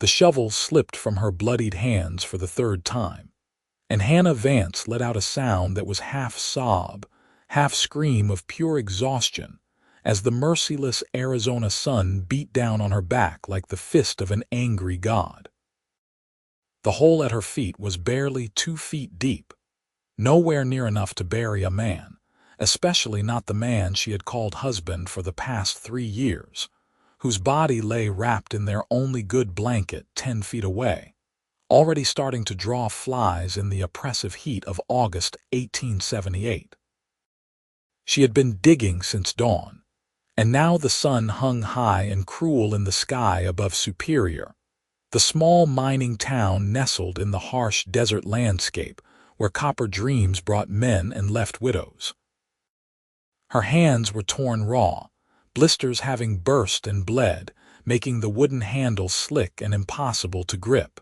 The shovel slipped from her bloodied hands for the third time, and Hannah Vance let out a sound that was half sob, half scream of pure exhaustion, as the merciless Arizona sun beat down on her back like the fist of an angry god. The hole at her feet was barely 2 feet deep, nowhere near enough to bury a man, especially not the man she had called husband for the past 3 years, whose body lay wrapped in their only good blanket 10 feet away, already starting to draw flies in the oppressive heat of August 1878. She had been digging since dawn, and now the sun hung high and cruel in the sky above Superior, the small mining town nestled in the harsh desert landscape where copper dreams brought men and left widows. Her hands were torn raw, blisters having burst and bled, making the wooden handle slick and impossible to grip.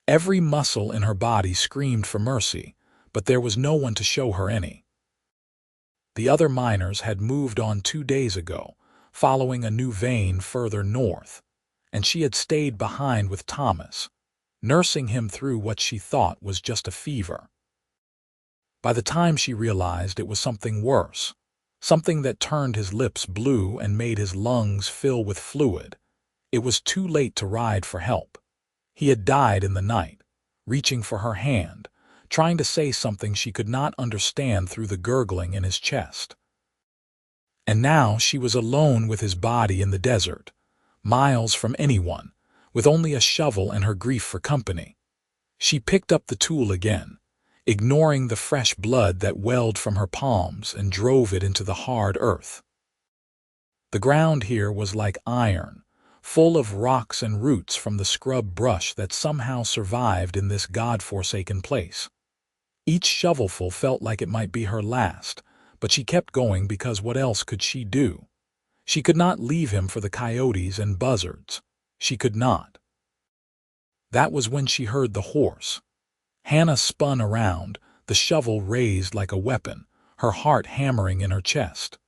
Every muscle in her body screamed for mercy, but there was no one to show her any. The other miners had moved on 2 days ago, following a new vein further north, and she had stayed behind with Thomas, nursing him through what she thought was just a fever. By the time she realized it was something worse, something that turned his lips blue and made his lungs fill with fluid, it was too late to ride for help. He had died in the night, reaching for her hand, trying to say something she could not understand through the gurgling in his chest. And now she was alone with his body in the desert, miles from anyone, with only a shovel and her grief for company. She picked up the tool again, ignoring the fresh blood that welled from her palms, and drove it into the hard earth. The ground here was like iron, full of rocks and roots from the scrub brush that somehow survived in this God-forsaken place. Each shovelful felt like it might be her last, but she kept going because what else could she do? She could not leave him for the coyotes and buzzards. She could not. That was when she heard the horse. Hannah spun around, the shovel raised like a weapon, her heart hammering in her chest.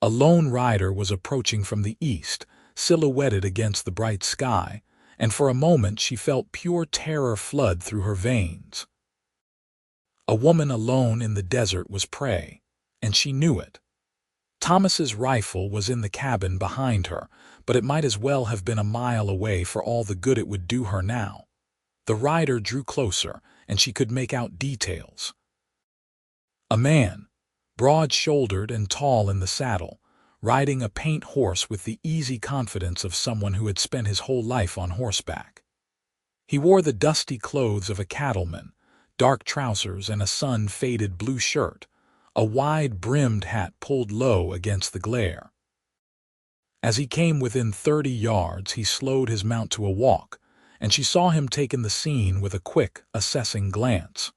A lone rider was approaching from the east, silhouetted against the bright sky, and for a moment she felt pure terror flood through her veins. A woman alone in the desert was prey, and she knew it. Thomas's rifle was in the cabin behind her, but it might as well have been a mile away for all the good it would do her now. The rider drew closer, and she could make out details. A man, broad-shouldered and tall in the saddle, riding a paint horse with the easy confidence of someone who had spent his whole life on horseback. He wore the dusty clothes of a cattleman, dark trousers and a sun-faded blue shirt, a wide-brimmed hat pulled low against the glare. As he came within 30 yards, he slowed his mount to a walk, and she saw him take in the scene with a quick, assessing glance.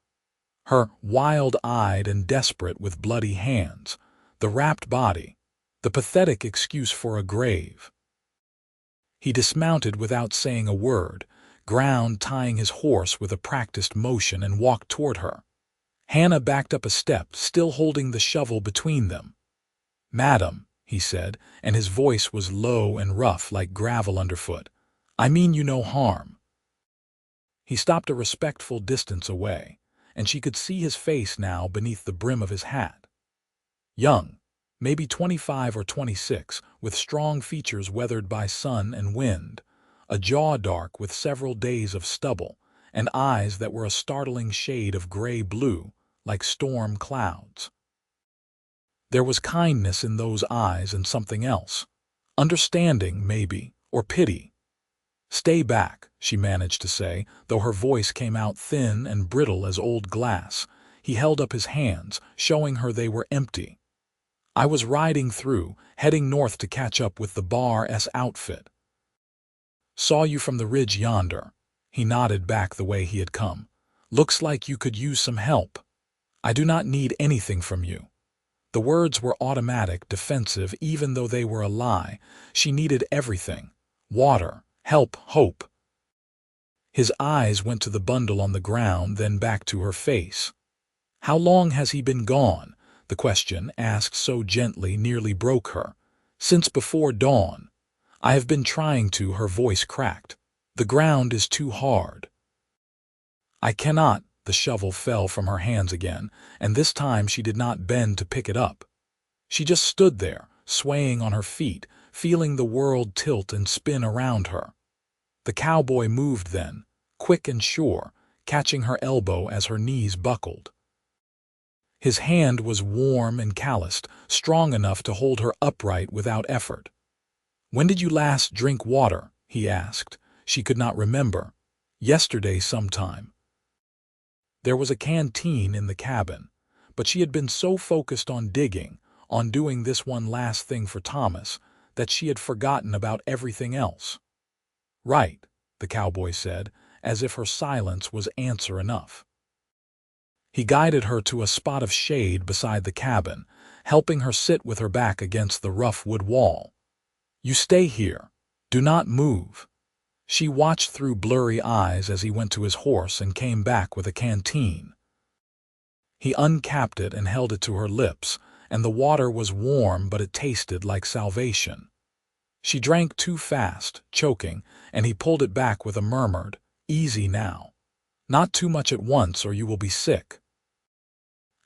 Her wild-eyed and desperate with bloody hands, the wrapped body, the pathetic excuse for a grave. He dismounted without saying a word, ground tying his horse with a practiced motion, and walked toward her. Hannah backed up a step, still holding the shovel between them. "Madam," he said, and his voice was low and rough like gravel underfoot, "I mean you no harm." He stopped a respectful distance away, and she could see his face now beneath the brim of his hat. Young, maybe 25 or 26, with strong features weathered by sun and wind, a jaw dark with several days of stubble, and eyes that were a startling shade of gray-blue, like storm clouds. There was kindness in those eyes and something else. Understanding, maybe, or pity. "Stay back," she managed to say, though her voice came out thin and brittle as old glass. He held up his hands, showing her they were empty. "I was riding through, heading north to catch up with the Bar S outfit. Saw you from the ridge yonder." He nodded back the way he had come. "Looks like you could use some help. I do not need anything from you." The words were automatic, defensive, even though they were a lie. She needed everything. Water, help, hope. His eyes went to the bundle on the ground, then back to her face. "How long has he been gone?" The question, asked so gently, nearly broke her. "Since before dawn. I have been trying to," her voice cracked. The ground is too hard. I cannot. The shovel fell from her hands again, and this time she did not bend to pick it up. She just stood there, swaying on her feet, feeling the world tilt and spin around her. The cowboy moved then, quick and sure, catching her elbow as her knees buckled. His hand was warm and calloused, strong enough to hold her upright without effort. "When did you last drink water?" he asked. She could not remember. "Yesterday sometime." There was a canteen in the cabin, but she had been so focused on digging, on doing this one last thing for Thomas, that she had forgotten about everything else. "Right," the cowboy said, as if her silence was answer enough. He guided her to a spot of shade beside the cabin, helping her sit with her back against the rough wood wall. "You stay here. Do not move." She watched through blurry eyes as he went to his horse and came back with a canteen. He uncapped it and held it to her lips, and the water was warm, but it tasted like salvation. She drank too fast, choking, and he pulled it back with a murmured, "Easy now. Not too much at once or you will be sick."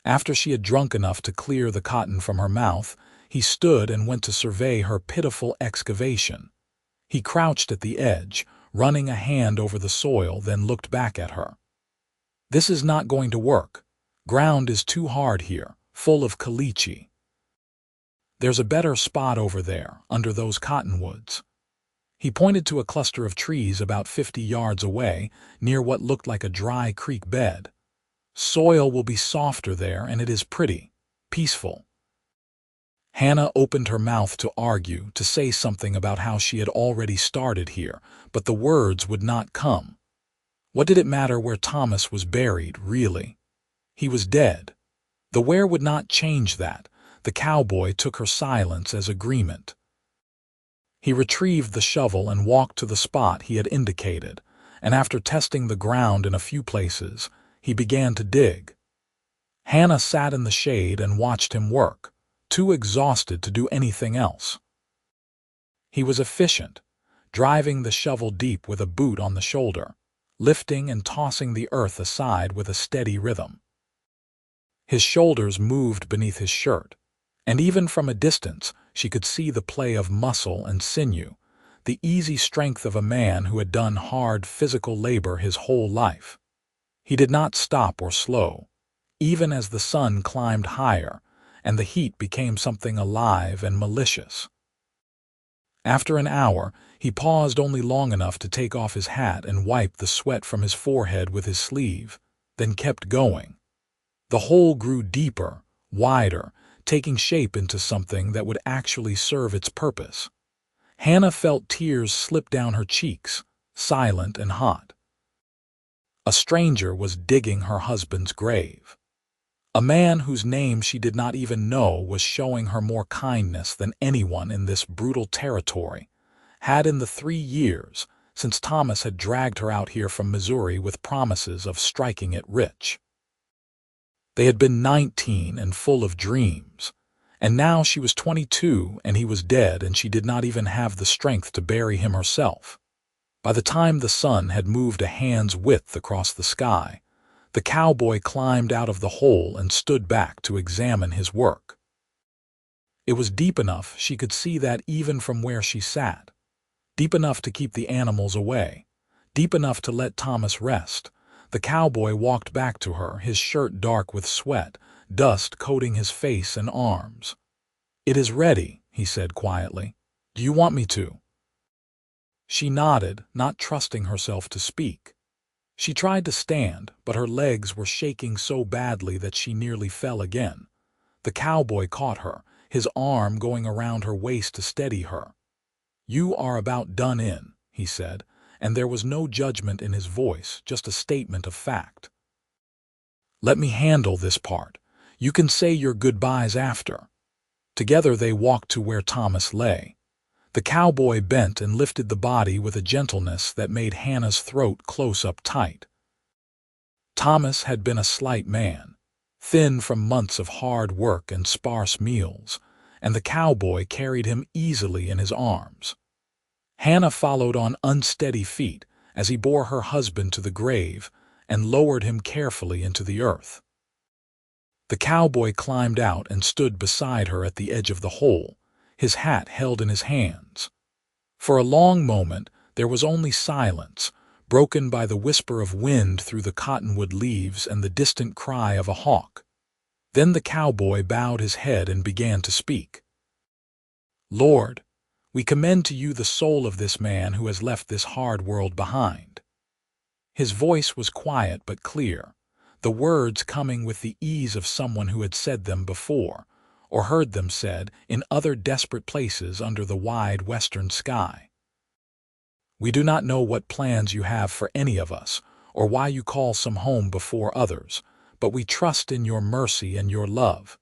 After she had drunk enough to clear the cotton from her mouth, he stood and went to survey her pitiful excavation. He crouched at the edge, running a hand over the soil, then looked back at her. "This is not going to work. Ground is too hard here, full of caliche. There's a better spot over there, under those cottonwoods." He pointed to a cluster of trees about 50 yards away, near what looked like a dry creek bed. "Soil will be softer there, and it is pretty, peaceful." Hannah opened her mouth to argue, to say something about how she had already started here, but the words would not come. What did it matter where Thomas was buried, really? He was dead. The where would not change that. The cowboy took her silence as agreement. He retrieved the shovel and walked to the spot he had indicated, and after testing the ground in a few places, he began to dig. Hannah sat in the shade and watched him work, too exhausted to do anything else. He was efficient, driving the shovel deep with a boot on the shoulder, lifting and tossing the earth aside with a steady rhythm. His shoulders moved beneath his shirt, and even from a distance she could see the play of muscle and sinew, the easy strength of a man who had done hard physical labor his whole life. He did not stop or slow, even as the sun climbed higher and the heat became something alive and malicious. After an hour, he paused only long enough to take off his hat and wipe the sweat from his forehead with his sleeve, then kept going. The hole grew deeper, wider, taking shape into something that would actually serve its purpose. Hannah felt tears slip down her cheeks, silent and hot. A stranger was digging her husband's grave. A man whose name she did not even know was showing her more kindness than anyone in this brutal territory had in the 3 years since Thomas had dragged her out here from Missouri with promises of striking it rich. They had been 19 and full of dreams, and now she was 22 and he was dead, and she did not even have the strength to bury him herself. By the time the sun had moved a hand's width across the sky, the cowboy climbed out of the hole and stood back to examine his work. It was deep enough she could see that even from where she sat, deep enough to keep the animals away, deep enough to let Thomas rest. The cowboy walked back to her, his shirt dark with sweat, dust coating his face and arms. "It is ready," he said quietly. "Do you want me to?" She nodded, not trusting herself to speak. She tried to stand, but her legs were shaking so badly that she nearly fell again. The cowboy caught her, his arm going around her waist to steady her. "You are about done in," he said, and there was no judgment in his voice, just a statement of fact. "Let me handle this part. You can say your goodbyes after." Together they walked to where Thomas lay. The cowboy bent and lifted the body with a gentleness that made Hannah's throat close up tight. Thomas had been a slight man, thin from months of hard work and sparse meals, and the cowboy carried him easily in his arms. Hannah followed on unsteady feet, as he bore her husband to the grave and lowered him carefully into the earth. The cowboy climbed out and stood beside her at the edge of the hole, his hat held in his hands. For a long moment there was only silence, broken by the whisper of wind through the cottonwood leaves and the distant cry of a hawk. Then the cowboy bowed his head and began to speak. "Lord, we commend to you the soul of this man who has left this hard world behind." His voice was quiet but clear, the words coming with the ease of someone who had said them before, or heard them said in other desperate places under the wide western sky. "We do not know what plans you have for any of us, or why you call some home before others, but we trust in your mercy and your love.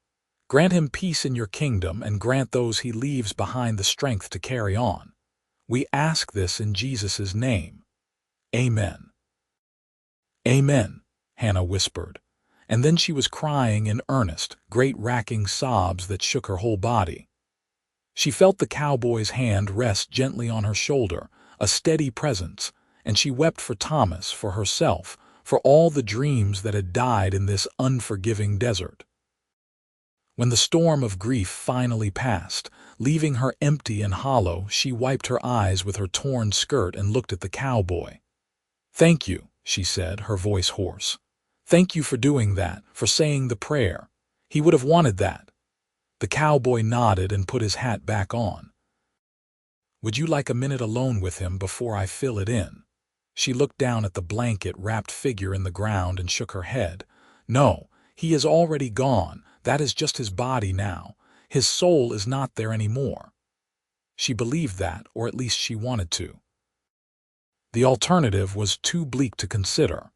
Grant him peace in your kingdom and grant those he leaves behind the strength to carry on. We ask this in Jesus' name. Amen." "Amen," Hannah whispered, and then she was crying in earnest, great racking sobs that shook her whole body. She felt the cowboy's hand rest gently on her shoulder, a steady presence, and she wept for Thomas, for herself, for all the dreams that had died in this unforgiving desert. When the storm of grief finally passed, leaving her empty and hollow, she wiped her eyes with her torn skirt and looked at the cowboy. "Thank you," she said, her voice hoarse. "Thank you for doing that, for saying the prayer. He would have wanted that." The cowboy nodded and put his hat back on. "Would you like a minute alone with him before I fill it in?" She looked down at the blanket-wrapped figure in the ground and shook her head. "No, he is already gone. That is just his body now. His soul is not there anymore." She believed that, or at least she wanted to. The alternative was too bleak to consider.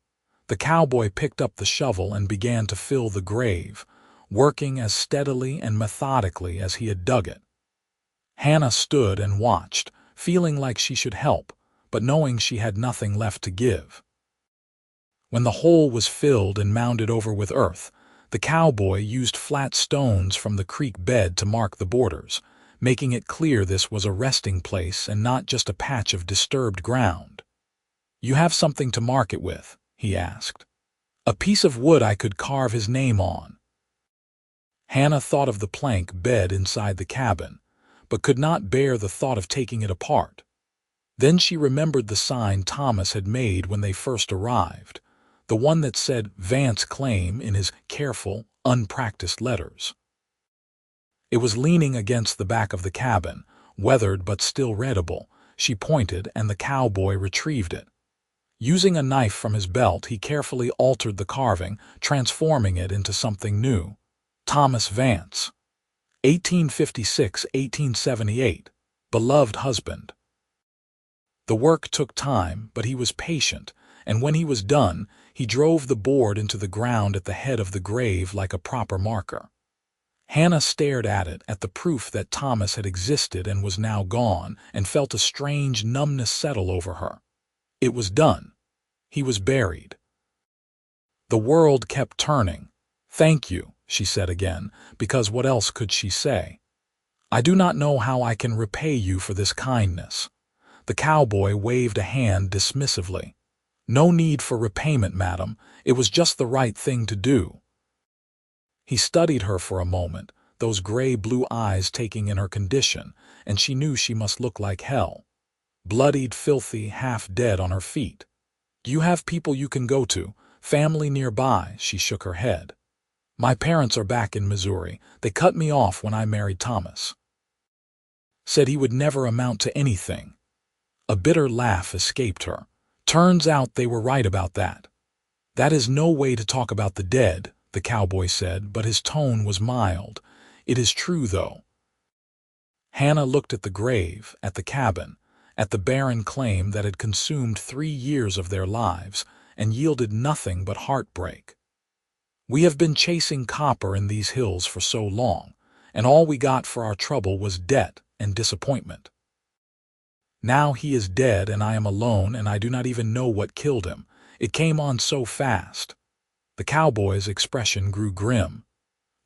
The cowboy picked up the shovel and began to fill the grave, working as steadily and methodically as he had dug it. Hannah stood and watched, feeling like she should help, but knowing she had nothing left to give. When the hole was filled and mounded over with earth, the cowboy used flat stones from the creek bed to mark the borders, making it clear this was a resting place and not just a patch of disturbed ground. "You have something to mark it with?" he asked. "A piece of wood I could carve his name on." Hannah thought of the plank bed inside the cabin, but could not bear the thought of taking it apart. Then she remembered the sign Thomas had made when they first arrived, the one that said Vance claim in his careful, unpracticed letters. It was leaning against the back of the cabin, weathered but still readable. She pointed and the cowboy retrieved it. Using a knife from his belt, he carefully altered the carving, transforming it into something new. Thomas Vance, 1856–1878, beloved husband. The work took time, but he was patient, and when he was done, he drove the board into the ground at the head of the grave like a proper marker. Hannah stared at it, at the proof that Thomas had existed and was now gone, and felt a strange numbness settle over her. It was done. He was buried. The world kept turning. "Thank you," she said again, because what else could she say? "I do not know how I can repay you for this kindness." The cowboy waved a hand dismissively. "No need for repayment, madam. It was just the right thing to do." He studied her for a moment, those gray-blue eyes taking in her condition, and she knew she must look like hell. Bloodied, filthy, half-dead on her feet. "Do you have people you can go to? Family nearby?" She shook her head. "My parents are back in Missouri. They cut me off when I married Thomas. Said he would never amount to anything." A bitter laugh escaped her. "Turns out they were right about that." "That is no way to talk about the dead," the cowboy said, but his tone was mild. "It is true, though." Hannah looked at the grave, at the cabin, at the barren claim that had consumed 3 years of their lives and yielded nothing but heartbreak. "We have been chasing copper in these hills for so long, and all we got for our trouble was debt and disappointment. Now he is dead and I am alone, and I do not even know what killed him. It came on so fast." The cowboy's expression grew grim.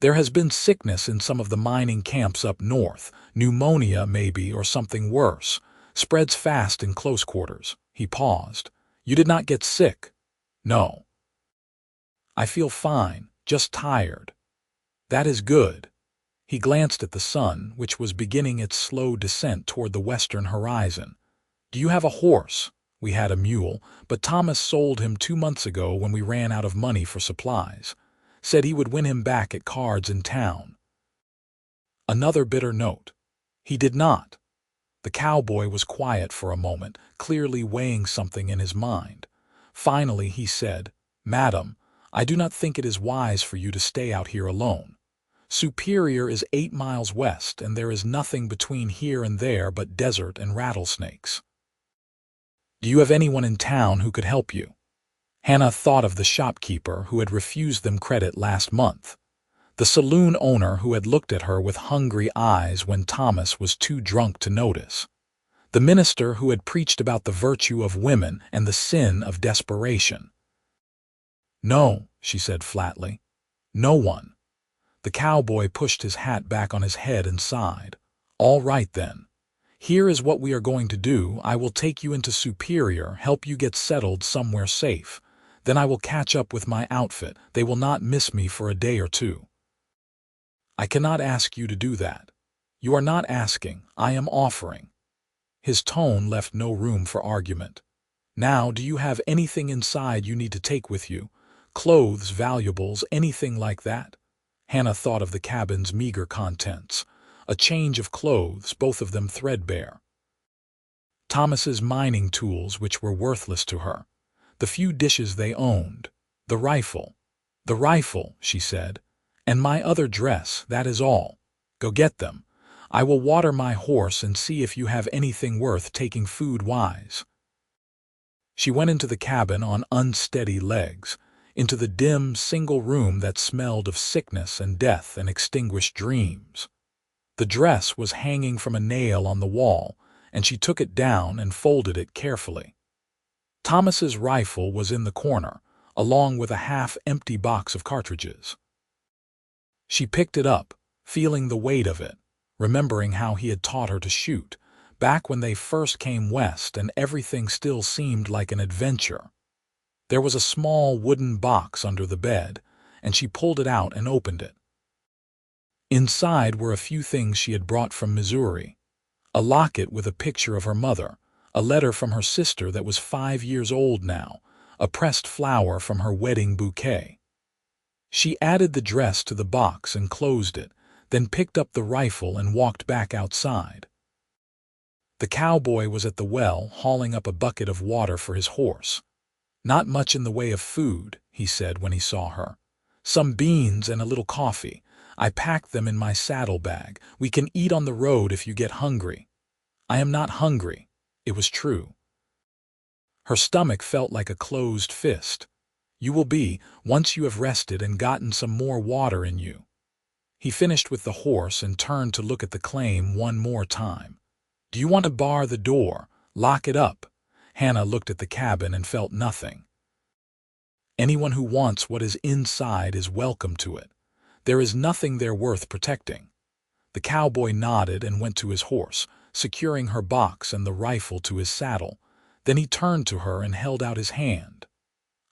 "There has been sickness in some of the mining camps up north, pneumonia maybe, or something worse. Spreads fast in close quarters." He paused. You did not get sick? No. I feel fine, just tired. That is good. He glanced at the sun, which was beginning its slow descent toward the western horizon. Do you have a horse? We had a mule, but Thomas sold him 2 months ago when we ran out of money for supplies. Said he would win him back at cards in town. Another bitter note. He did not. The cowboy was quiet for a moment, clearly weighing something in his mind. Finally he said, "Madam, I do not think it is wise for you to stay out here alone. Superior is 8 miles west, and there is nothing between here and there but desert and rattlesnakes. Do you have anyone in town who could help you?" Hannah thought of the shopkeeper who had refused them credit last month, the saloon owner who had looked at her with hungry eyes when Thomas was too drunk to notice, the minister who had preached about the virtue of women and the sin of desperation. "No," she said flatly. "No one." The cowboy pushed his hat back on his head and sighed. "All right, then. Here is what we are going to do. I will take you into Superior, help you get settled somewhere safe. Then I will catch up with my outfit. They will not miss me for a day or two." "I cannot ask you to do that." "You are not asking. I am offering." His tone left no room for argument. "Now, do you have anything inside you need to take with you? Clothes, valuables, anything like that?" Hannah thought of the cabin's meager contents. A change of clothes, both of them threadbare. Thomas's mining tools, which were worthless to her. The few dishes they owned. The rifle. "The rifle," she said. "And my other dress, that is all. Go get them. I will water my horse and see if you have anything worth taking food-wise." She went into the cabin on unsteady legs, into the dim, single room that smelled of sickness and death and extinguished dreams. The dress was hanging from a nail on the wall, and she took it down and folded it carefully. Thomas's rifle was in the corner, along with a half-empty box of cartridges. She picked it up, feeling the weight of it, remembering how he had taught her to shoot, back when they first came west and everything still seemed like an adventure. There was a small wooden box under the bed, and she pulled it out and opened it. Inside were a few things she had brought from Missouri. A locket with a picture of her mother, a letter from her sister that was 5 years old now, a pressed flower from her wedding bouquet. She added the dress to the box and closed it, then picked up the rifle and walked back outside. The cowboy was at the well, hauling up a bucket of water for his horse. "Not much in the way of food," he said when he saw her. "Some beans and a little coffee. I packed them in my saddlebag. We can eat on the road if you get hungry." "I am not hungry." It was true. Her stomach felt like a closed fist. "You will be, once you have rested and gotten some more water in you." He finished with the horse and turned to look at the claim one more time. "Do you want to bar the door? Lock it up?" Hannah looked at the cabin and felt nothing. "Anyone who wants what is inside is welcome to it. There is nothing there worth protecting." The cowboy nodded and went to his horse, securing her box and the rifle to his saddle. Then he turned to her and held out his hand.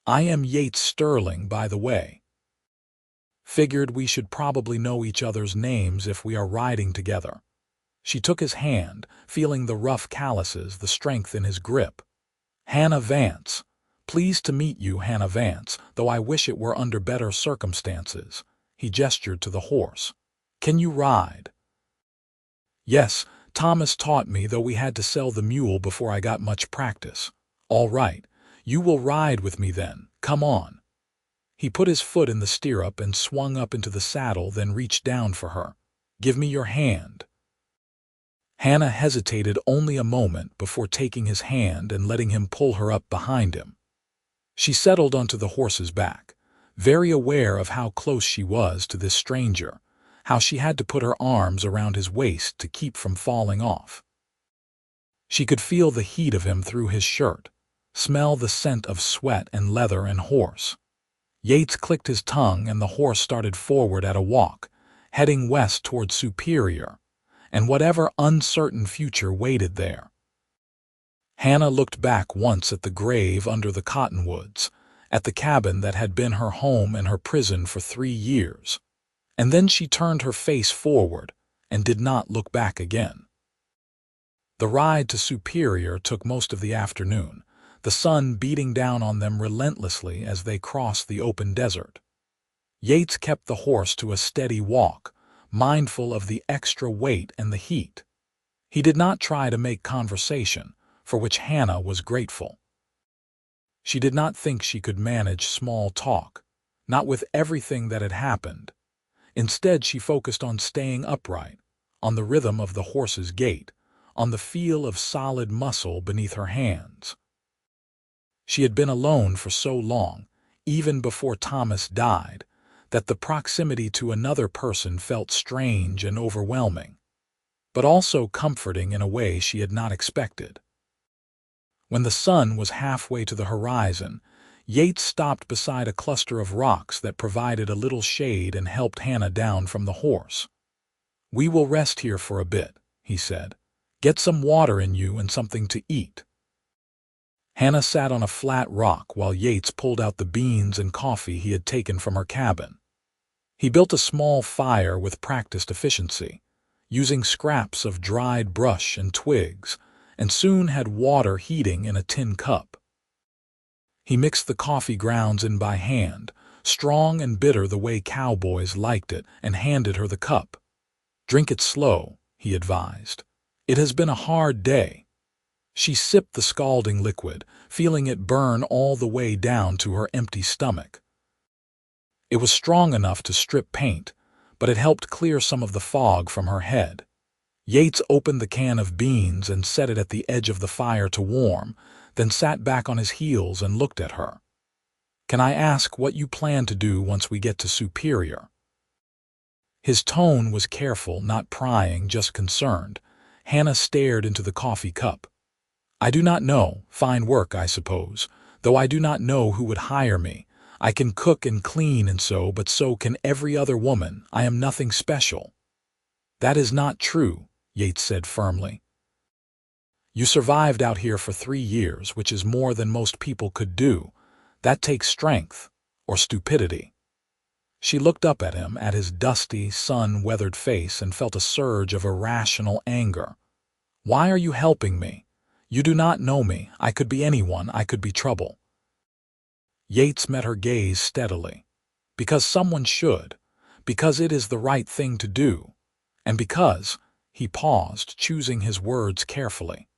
"I am Yates Sterling, by the way. Figured we should probably know each other's names if we are riding together." She took his hand, feeling the rough calluses, the strength in his grip. "Hannah Vance. Pleased to meet you, Hannah Vance, though I wish it were under better circumstances." He gestured to the horse. "Can you ride?" "Yes, Thomas taught me, though we had to sell the mule before I got much practice." "All right. You will ride with me then. Come on." He put his foot in the stirrup and swung up into the saddle, then reached down for her. "Give me your hand." Hannah hesitated only a moment before taking his hand and letting him pull her up behind him. She settled onto the horse's back, very aware of how close she was to this stranger, how she had to put her arms around his waist to keep from falling off. She could feel the heat of him through his shirt, smell the scent of sweat and leather and horse. Yates clicked his tongue and the horse started forward at a walk, heading west toward Superior, and whatever uncertain future waited there. Hannah looked back once at the grave under the cottonwoods, at the cabin that had been her home and her prison for 3 years, and then she turned her face forward and did not look back again. The ride to Superior took most of the afternoon, the sun beating down on them relentlessly as they crossed the open desert. Yates kept the horse to a steady walk, mindful of the extra weight and the heat. He did not try to make conversation, for which Hannah was grateful. She did not think she could manage small talk, not with everything that had happened. Instead, she focused on staying upright, on the rhythm of the horse's gait, on the feel of solid muscle beneath her hands. She had been alone for so long, even before Thomas died, that the proximity to another person felt strange and overwhelming, but also comforting in a way she had not expected. When the sun was halfway to the horizon, Yates stopped beside a cluster of rocks that provided a little shade and helped Hannah down from the horse. "We will rest here for a bit," he said. "Get some water in you and something to eat." Hannah sat on a flat rock while Yates pulled out the beans and coffee he had taken from her cabin. He built a small fire with practiced efficiency, using scraps of dried brush and twigs, and soon had water heating in a tin cup. He mixed the coffee grounds in by hand, strong and bitter the way cowboys liked it, and handed her the cup. "Drink it slow," he advised. "It has been a hard day." She sipped the scalding liquid, feeling it burn all the way down to her empty stomach. It was strong enough to strip paint, but it helped clear some of the fog from her head. Yates opened the can of beans and set it at the edge of the fire to warm, then sat back on his heels and looked at her. "Can I ask what you plan to do once we get to Superior?" His tone was careful, not prying, just concerned. Hannah stared into the coffee cup. "I do not know. Fine work, I suppose, though I do not know who would hire me. I can cook and clean and so, but so can every other woman. I am nothing special." "That is not true," Yates said firmly. "You survived out here for 3 years, which is more than most people could do. That takes strength, or stupidity." She looked up at him, at his dusty, sun-weathered face, and felt a surge of irrational anger. "Why are you helping me? You do not know me. I could be anyone. I could be trouble." Yates met her gaze steadily. "Because someone should. Because it is the right thing to do. And because," he paused, choosing his words carefully,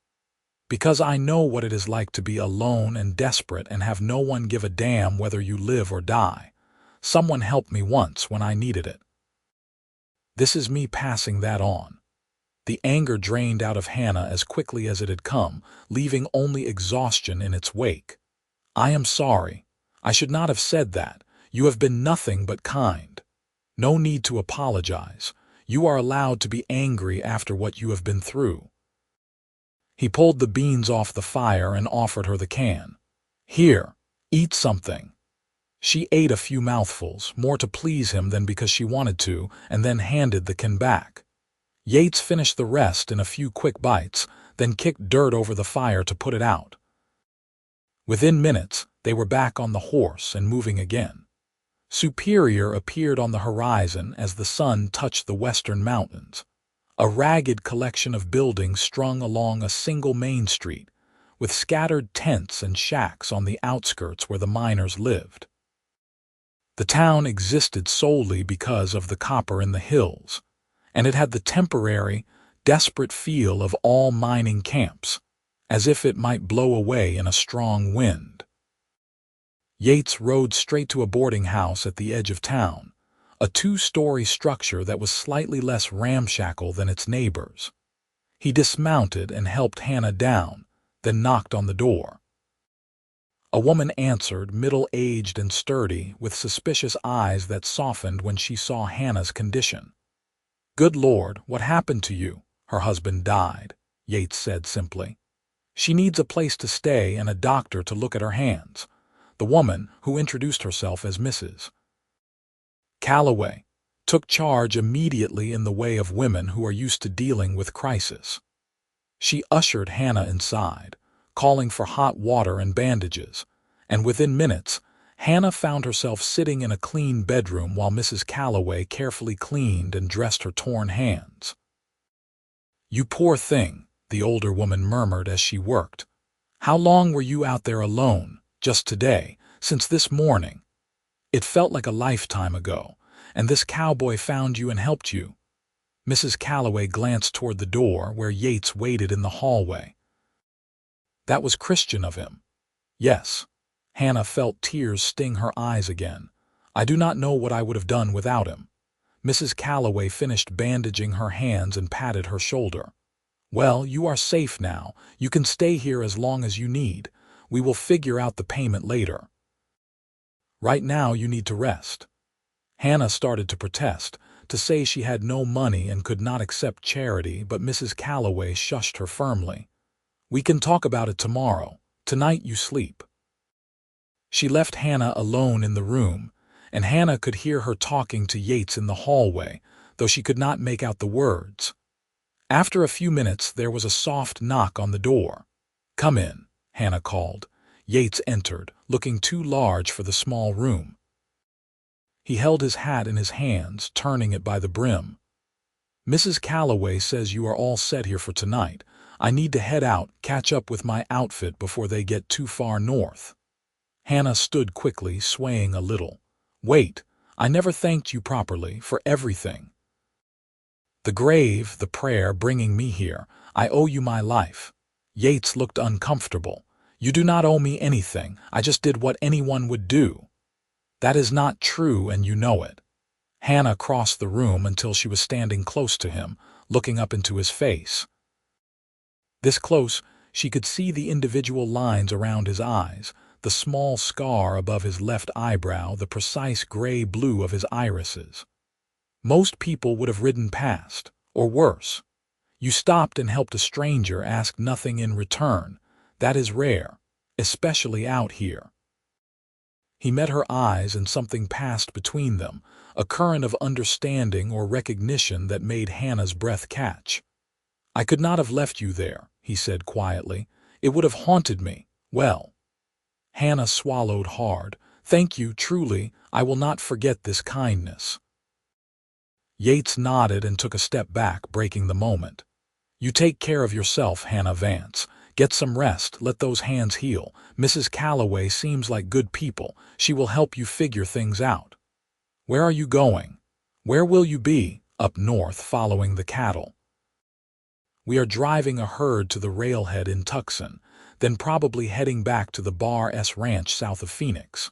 "because I know what it is like to be alone and desperate and have no one give a damn whether you live or die. Someone helped me once when I needed it. This is me passing that on." The anger drained out of Hannah as quickly as it had come, leaving only exhaustion in its wake. "I am sorry. I should not have said that. You have been nothing but kind. No need to apologize. You are allowed to be angry after what you have been through." He pulled the beans off the fire and offered her the can. "Here, eat something." She ate a few mouthfuls, more to please him than because she wanted to, and then handed the can back. Yates finished the rest in a few quick bites, then kicked dirt over the fire to put it out. Within minutes, they were back on the horse and moving again. Superior appeared on the horizon as the sun touched the western mountains, a ragged collection of buildings strung along a single main street, with scattered tents and shacks on the outskirts where the miners lived. The town existed solely because of the copper in the hills, and it had the temporary, desperate feel of all mining camps, as if it might blow away in a strong wind. Yates rode straight to a boarding house at the edge of town, a 2-story structure that was slightly less ramshackle than its neighbors. He dismounted and helped Hannah down, then knocked on the door. A woman answered, middle-aged and sturdy, with suspicious eyes that softened when she saw Hannah's condition. "Good Lord, what happened to you?" "Her husband died," Yates said simply. "She needs a place to stay and a doctor to look at her hands." The woman, who introduced herself as Mrs. Calloway, took charge immediately in the way of women who are used to dealing with crisis. She ushered Hannah inside, calling for hot water and bandages, and within minutes, Hannah found herself sitting in a clean bedroom while Mrs. Calloway carefully cleaned and dressed her torn hands. "You poor thing," the older woman murmured as she worked. "How long were you out there alone? Just today, since this morning. It felt like a lifetime ago, and this cowboy found you and helped you." Mrs. Calloway glanced toward the door where Yates waited in the hallway. "That was Christian of him." "Yes." Hannah felt tears sting her eyes again. "I do not know what I would have done without him." Mrs. Calloway finished bandaging her hands and patted her shoulder. "Well, you are safe now. You can stay here as long as you need. We will figure out the payment later. Right now you need to rest." Hannah started to protest, to say she had no money and could not accept charity, but Mrs. Calloway shushed her firmly. "We can talk about it tomorrow. Tonight you sleep." She left Hannah alone in the room, and Hannah could hear her talking to Yates in the hallway, though she could not make out the words. After a few minutes, there was a soft knock on the door. "Come in," Hannah called. Yates entered, looking too large for the small room. He held his hat in his hands, turning it by the brim. "Mrs. Calloway says you are all set here for tonight. I need to head out, catch up with my outfit before they get too far north." Hannah stood quickly, swaying a little. "Wait, I never thanked you properly for everything. The grave, the prayer bringing me here. I owe you my life." Yates looked uncomfortable. "You do not owe me anything. I just did what anyone would do." "That is not true, and you know it." Hannah crossed the room until she was standing close to him, looking up into his face. This close, she could see the individual lines around his eyes, the small scar above his left eyebrow, the precise gray-blue of his irises. Most people would have ridden past, or worse. You stopped and helped a stranger, ask nothing in return. That is rare, especially out here. He met her eyes and something passed between them, a current of understanding or recognition that made Hannah's breath catch. "I could not have left you there," he said quietly. "It would have haunted me. Well." Hannah swallowed hard. "Thank you, truly. I will not forget this kindness." Yates nodded and took a step back, breaking the moment. "You take care of yourself, Hannah Vance. Get some rest, let those hands heal. Mrs. Calloway seems like good people. She will help you figure things out." "Where are you going?" "Where will you be?" "Up north, following the cattle. We are driving a herd to the railhead in Tucson, then probably heading back to the Bar S Ranch south of Phoenix.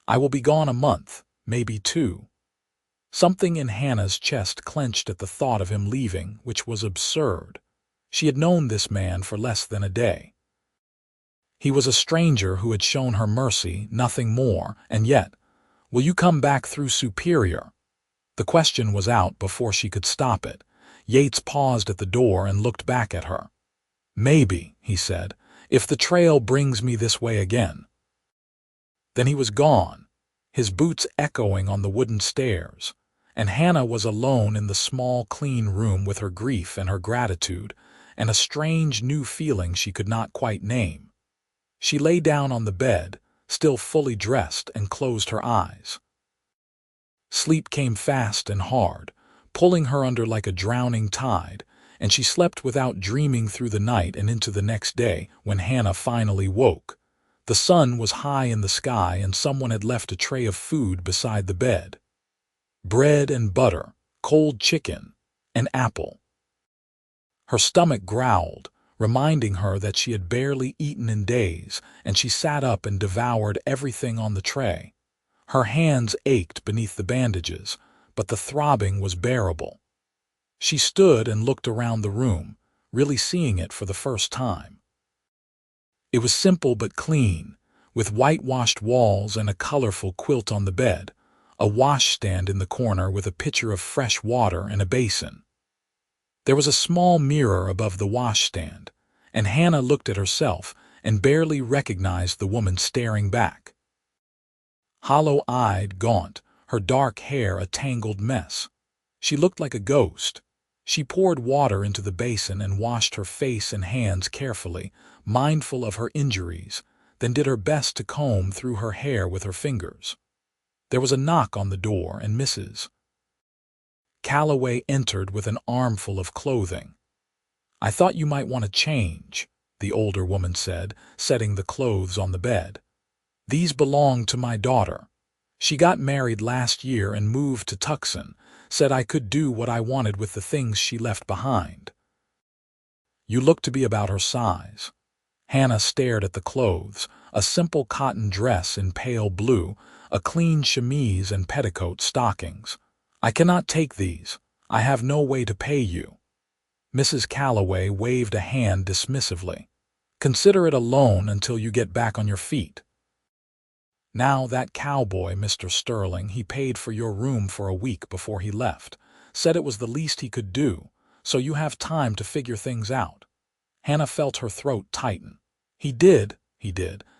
I will be gone a month, maybe 2. Something in Hannah's chest clenched at the thought of him leaving, which was absurd. She had known this man for less than a day. He was a stranger who had shown her mercy, nothing more, and yet, "Will you come back through Superior?" The question was out before she could stop it. Yates paused at the door and looked back at her. "Maybe," he said, "if the trail brings me this way again." Then he was gone, his boots echoing on the wooden stairs, and Hannah was alone in the small, clean room with her grief and her gratitude, and a strange new feeling she could not quite name. She lay down on the bed, still fully dressed, and closed her eyes. Sleep came fast and hard, pulling her under like a drowning tide, and she slept without dreaming through the night and into the next day when Hannah finally woke. The sun was high in the sky and someone had left a tray of food beside the bed. Bread and butter, cold chicken, an apple. Her stomach growled, reminding her that she had barely eaten in days, and she sat up and devoured everything on the tray. Her hands ached beneath the bandages, but the throbbing was bearable. She stood and looked around the room, really seeing it for the first time. It was simple but clean, with whitewashed walls and a colorful quilt on the bed, a washstand in the corner with a pitcher of fresh water and a basin. There was a small mirror above the washstand, and Hannah looked at herself and barely recognized the woman staring back. Hollow-eyed, gaunt, her dark hair a tangled mess. She looked like a ghost. She poured water into the basin and washed her face and hands carefully, mindful of her injuries, then did her best to comb through her hair with her fingers. There was a knock on the door, and Mrs. Calloway entered with an armful of clothing. "I thought you might want to change," the older woman said, setting the clothes on the bed. "These belong to my daughter. She got married last year and moved to Tucson, said I could do what I wanted with the things she left behind." "You look to be about her size." Hannah stared at the clothes, a simple cotton dress in pale blue, a clean chemise and petticoat stockings. "I cannot take these. I have no way to pay you." Mrs. Calloway waved a hand dismissively. "Consider it a loan until you get back on your feet." "Now that cowboy, Mr. Sterling, he paid for your room for a week before he left. Said it was the least he could do, so you have time to figure things out." Hannah felt her throat tighten. He did.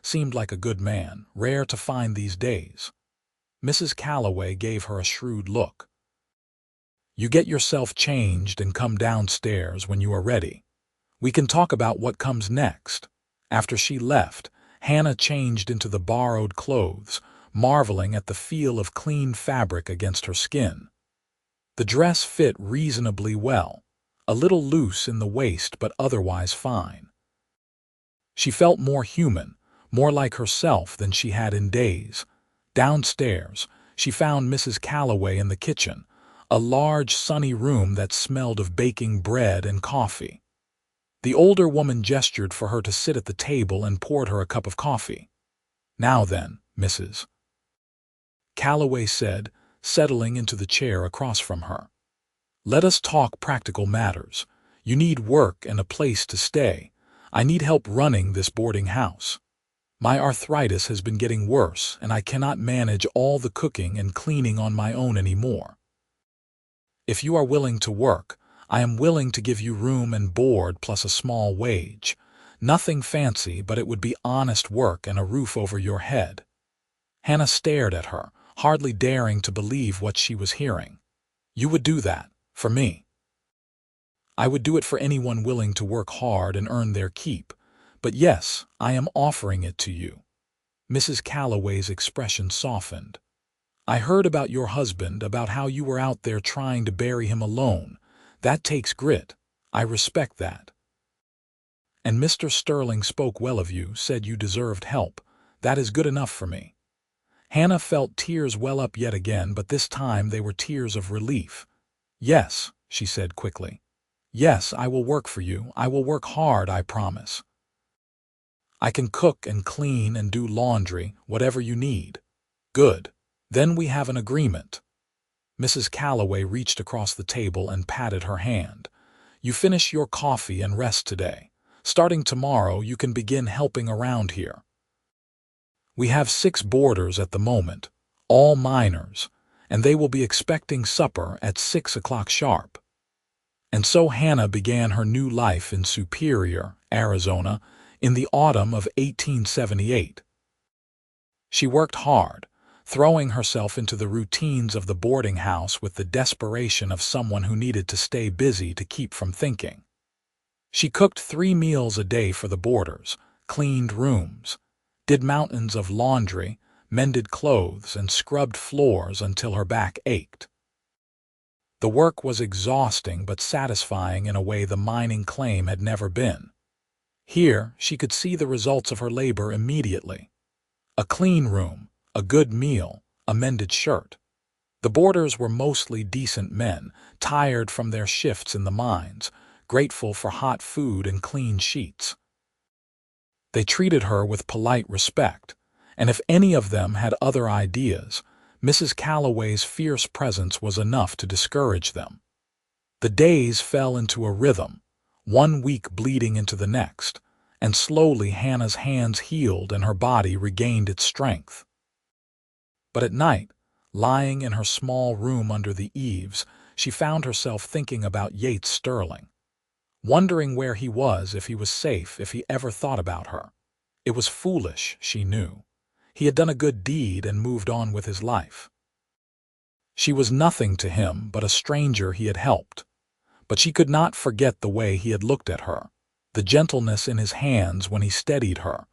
Seemed like a good man, rare to find these days." Mrs. Calloway gave her a shrewd look. "You get yourself changed and come downstairs when you are ready. We can talk about what comes next." After she left, Hannah changed into the borrowed clothes, marveling at the feel of clean fabric against her skin. The dress fit reasonably well, a little loose in the waist but otherwise fine. She felt more human, more like herself than she had in days. Downstairs, she found Mrs. Calloway in the kitchen, a large, sunny room that smelled of baking bread and coffee. The older woman gestured for her to sit at the table and poured her a cup of coffee. "Now then, Mrs. Calloway said, settling into the chair across from her. "Let us talk practical matters. You need work and a place to stay. I need help running this boarding house. My arthritis has been getting worse, and I cannot manage all the cooking and cleaning on my own anymore. If you are willing to work, I am willing to give you room and board plus a small wage. Nothing fancy, but it would be honest work and a roof over your head." Hannah stared at her, hardly daring to believe what she was hearing. "You would do that, for me?" "I would do it for anyone willing to work hard and earn their keep. But yes, I am offering it to you." Mrs. Calloway's expression softened. "I heard about your husband, about how you were out there trying to bury him alone. That takes grit. I respect that. And Mr. Sterling spoke well of you, said you deserved help. That is good enough for me." Hannah felt tears well up yet again, but this time they were tears of relief. "Yes," she said quickly. "Yes, I will work for you. I will work hard, I promise. I can cook and clean and do laundry, whatever you need." "Good. Then we have an agreement." Mrs. Calloway reached across the table and patted her hand. "You finish your coffee and rest today. Starting tomorrow, you can begin helping around here. We have 6 boarders at the moment, all minors, and they will be expecting supper at 6 o'clock sharp." And so Hannah began her new life in Superior, Arizona, in the autumn of 1878. She worked hard, throwing herself into the routines of the boarding house with the desperation of someone who needed to stay busy to keep from thinking. She cooked 3 meals a day for the boarders, cleaned rooms, did mountains of laundry, mended clothes, and scrubbed floors until her back ached. The work was exhausting but satisfying in a way the mining claim had never been. Here, she could see the results of her labor immediately. A clean room, a good meal, a mended shirt. The boarders were mostly decent men, tired from their shifts in the mines, grateful for hot food and clean sheets. They treated her with polite respect, and if any of them had other ideas, Mrs. Calloway's fierce presence was enough to discourage them. The days fell into a rhythm, one week bleeding into the next, and slowly Hannah's hands healed and her body regained its strength. But at night, lying in her small room under the eaves, she found herself thinking about Yates Sterling, wondering where he was, if he was safe, if he ever thought about her. It was foolish, she knew. He had done a good deed and moved on with his life. She was nothing to him but a stranger he had helped. but she could not forget the way he had looked at her, the gentleness in his hands when he steadied her,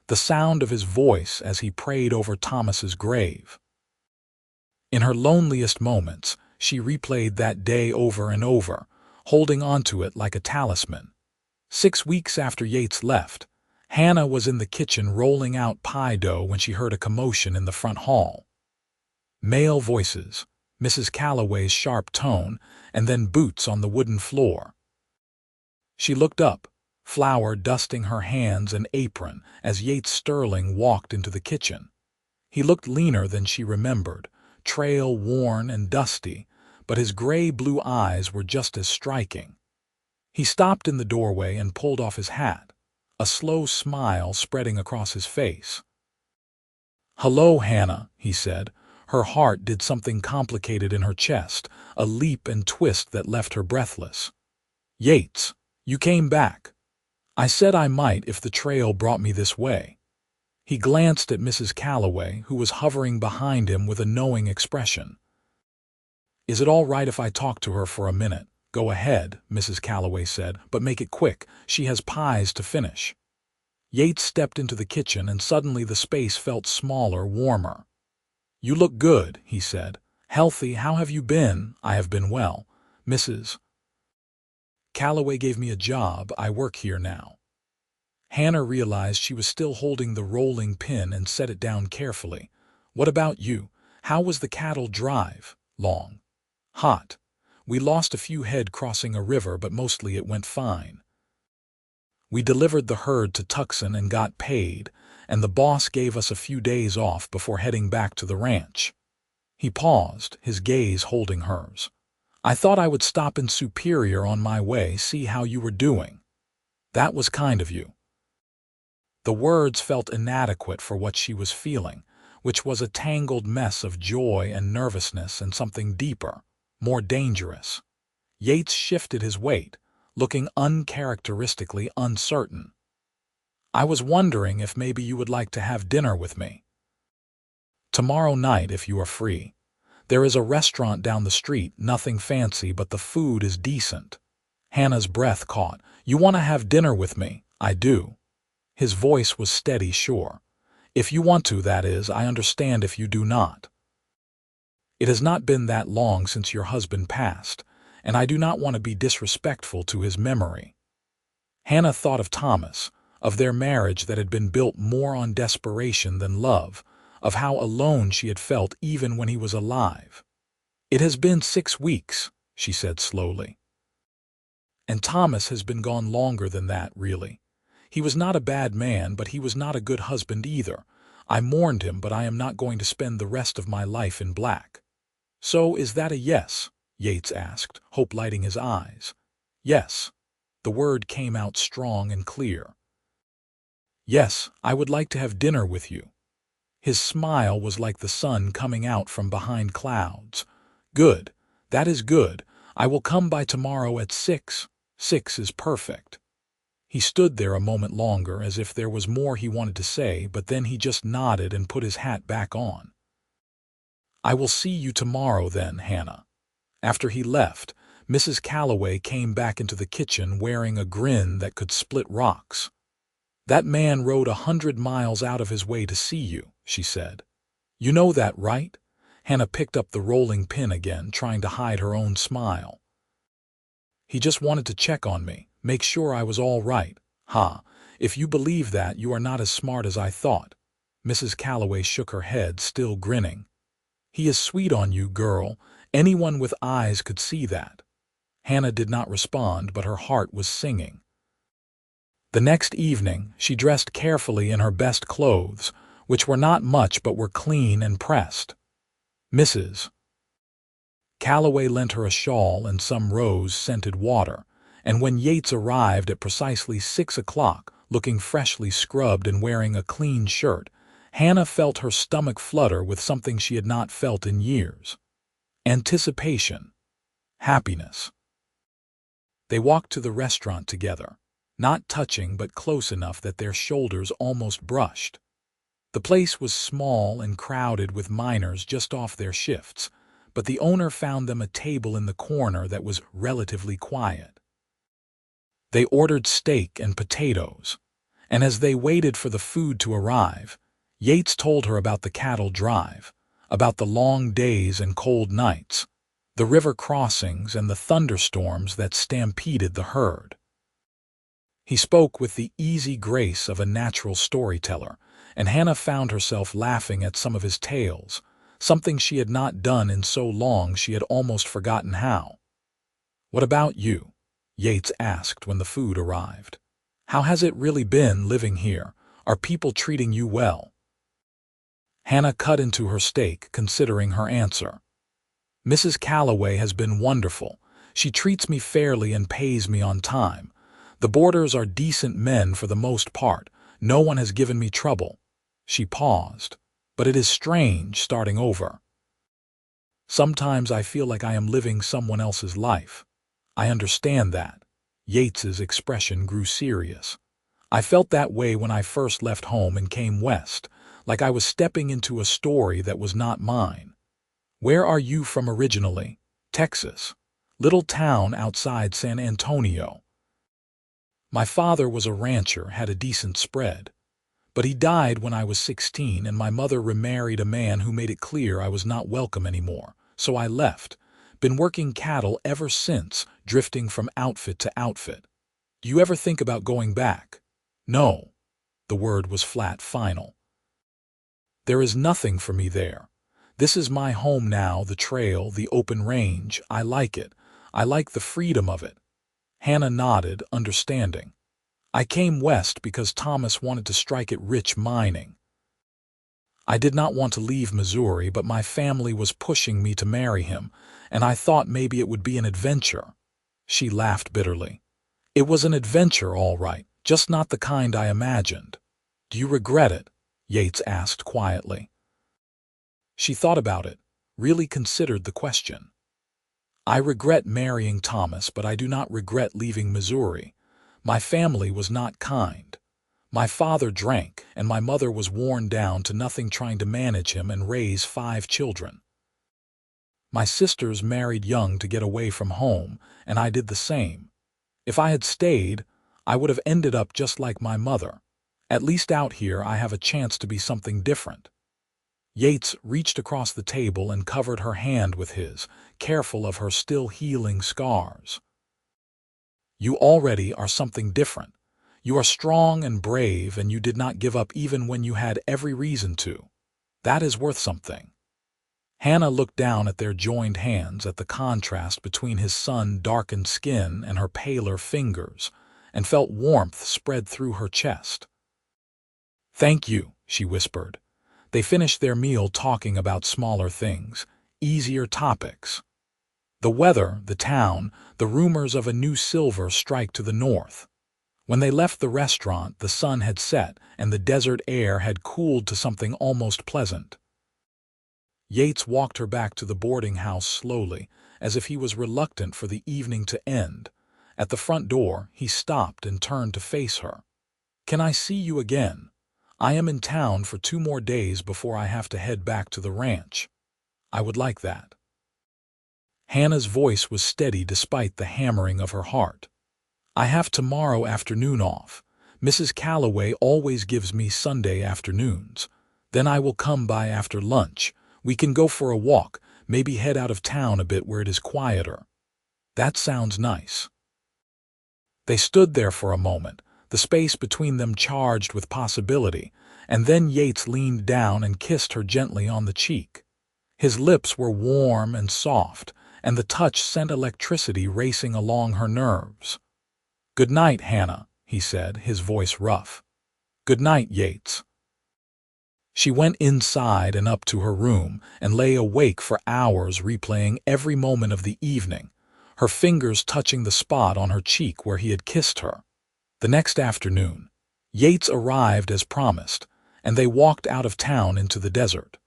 the sound of his voice as he prayed over Thomas's grave. In her loneliest moments, she replayed that day over and over, holding onto it like a talisman. 6 weeks after Yates left, Hannah was in the kitchen rolling out pie dough when she heard a commotion in the front hall. Male voices, Mrs. Calloway's sharp tone, and then boots on the wooden floor. She looked up, flour dusting her hands and apron as Yates Sterling walked into the kitchen. He looked leaner than she remembered, trail-worn and dusty, but his gray-blue eyes were just as striking. He stopped in the doorway and pulled off his hat, a slow smile spreading across his face. "Hello, Hannah," he said. Her heart did something complicated in her chest, a leap and twist that left her breathless. "Yates, you came back. I said I might if the trail brought me this way." He glanced at Mrs. Calloway, who was hovering behind him with a knowing expression. "Is it all right if I talk to her for a minute?" "Go ahead," Mrs. Calloway said, "but make it quick. She has pies to finish." Yates stepped into the kitchen and suddenly the space felt smaller, warmer. "You look good," he said. "Healthy. How have you been?" "I have been well. Mrs. Calloway gave me a job. I work here now." Hannah realized she was still holding the rolling pin and set it down carefully. "What about you? How was the cattle drive?" "Long. Hot. We lost a few head crossing a river, but mostly it went fine. We delivered the herd to Tucson and got paid, and the boss gave us a few days off before heading back to the ranch." He paused, his gaze holding hers. "I thought I would stop in Superior on my way, see how you were doing." "That was kind of you." The words felt inadequate for what she was feeling, which was a tangled mess of joy and nervousness and something deeper, more dangerous. Yates shifted his weight, looking uncharacteristically uncertain. "I was wondering if maybe you would like to have dinner with me. Tomorrow night if you are free. There is a restaurant down the street, nothing fancy, but the food is decent." Hannah's breath caught. "You want to have dinner with me?" "I do." His voice was steady, sure. "If you want to, that is. I understand if you do not. It has not been that long since your husband passed, and I do not want to be disrespectful to his memory." Hannah thought of Thomas, of their marriage that had been built more on desperation than love, of how alone she had felt even when he was alive. "It has been 6 weeks," she said slowly. "And Thomas has been gone longer than that, really. He was not a bad man, but he was not a good husband either. I mourned him, but I am not going to spend the rest of my life in black." "So is that a yes?" Yates asked, hope lighting his eyes. "Yes." The word came out strong and clear. "Yes, I would like to have dinner with you." His smile was like the sun coming out from behind clouds. "Good. That is good. I will come by tomorrow at 6. 6 is perfect." He stood there a moment longer as if there was more he wanted to say, but then he just nodded and put his hat back on. "I will see you tomorrow then, Hannah." After he left, Mrs. Calloway came back into the kitchen wearing a grin that could split rocks. "That man rode 100 miles out of his way to see you," she said. "You know that, right?" Hannah picked up the rolling pin again, trying to hide her own smile. "He just wanted to check on me, make sure I was all right." "Ha, if you believe that, you are not as smart as I thought." Mrs. Calloway shook her head, still grinning. "He is sweet on you, girl. Anyone with eyes could see that." Hannah did not respond, but her heart was singing. The next evening, she dressed carefully in her best clothes, which were not much but were clean and pressed. Mrs. Calloway lent her a shawl and some rose-scented water, and when Yates arrived at precisely 6 o'clock, looking freshly scrubbed and wearing a clean shirt, Hannah felt her stomach flutter with something she had not felt in years. Anticipation. Happiness. They walked to the restaurant together, not touching but close enough that their shoulders almost brushed. The place was small and crowded with miners just off their shifts, but the owner found them a table in the corner that was relatively quiet. They ordered steak and potatoes, and as they waited for the food to arrive, Yates told her about the cattle drive, about the long days and cold nights, the river crossings and the thunderstorms that stampeded the herd. He spoke with the easy grace of a natural storyteller, and Hannah found herself laughing at some of his tales, something she had not done in so long she had almost forgotten how. "What about you?" Yates asked when the food arrived. "How has it really been living here? Are people treating you well?" Hannah cut into her steak, considering her answer. "Mrs. Calloway has been wonderful. She treats me fairly and pays me on time. The boarders are decent men for the most part. No one has given me trouble." She paused. "But it is strange starting over. Sometimes I feel like I am living someone else's life." "I understand that." Yates's expression grew serious. "I felt that way when I first left home and came west, like I was stepping into a story that was not mine." "Where are you from originally?" "Texas. Little town outside San Antonio. My father was a rancher, had a decent spread. But he died when I was 16, and my mother remarried a man who made it clear I was not welcome anymore, so I left. Been working cattle ever since, drifting from outfit to outfit." "Do you ever think about going back?" "No." The word was flat, final. "There is nothing for me there. This is my home now, the trail, the open range. I like it. I like the freedom of it." Hannah nodded, understanding. "I came west because Thomas wanted to strike it rich mining. I did not want to leave Missouri, but my family was pushing me to marry him, and I thought maybe it would be an adventure." She laughed bitterly. "It was an adventure, all right, just not the kind I imagined." "Do you regret it?" Yates asked quietly. She thought about it, really considered the question. "I regret marrying Thomas, but I do not regret leaving Missouri. My family was not kind. My father drank, and my mother was worn down to nothing trying to manage him and raise 5 children. My sisters married young to get away from home, and I did the same. If I had stayed, I would have ended up just like my mother. At least out here I have a chance to be something different." Yates reached across the table and covered her hand with his, careful of her still healing scars. "You already are something different. You are strong and brave, and you did not give up even when you had every reason to. That is worth something." Hannah looked down at their joined hands, at the contrast between his sun-darkened skin and her paler fingers, and felt warmth spread through her chest. "Thank you," she whispered. They finished their meal talking about smaller things, easier topics. The weather, the town, the rumors of a new silver strike to the north. When they left the restaurant, the sun had set, and the desert air had cooled to something almost pleasant. Yates walked her back to the boarding house slowly, as if he was reluctant for the evening to end. At the front door, he stopped and turned to face her. "Can I see you again? I am in town for 2 more days before I have to head back to the ranch." "I would like that." Hannah's voice was steady despite the hammering of her heart. "I have tomorrow afternoon off. Mrs. Calloway always gives me Sunday afternoons. Then I will come by after lunch. We can go for a walk, maybe head out of town a bit where it is quieter." "That sounds nice." They stood there for a moment, the space between them charged with possibility, and then Yates leaned down and kissed her gently on the cheek. His lips were warm and soft, and the touch sent electricity racing along her nerves. "Good night, Hannah," he said, his voice rough. "Good night, Yates." She went inside and up to her room and lay awake for hours replaying every moment of the evening, her fingers touching the spot on her cheek where he had kissed her. The next afternoon, Yates arrived as promised, and they walked out of town into the desert.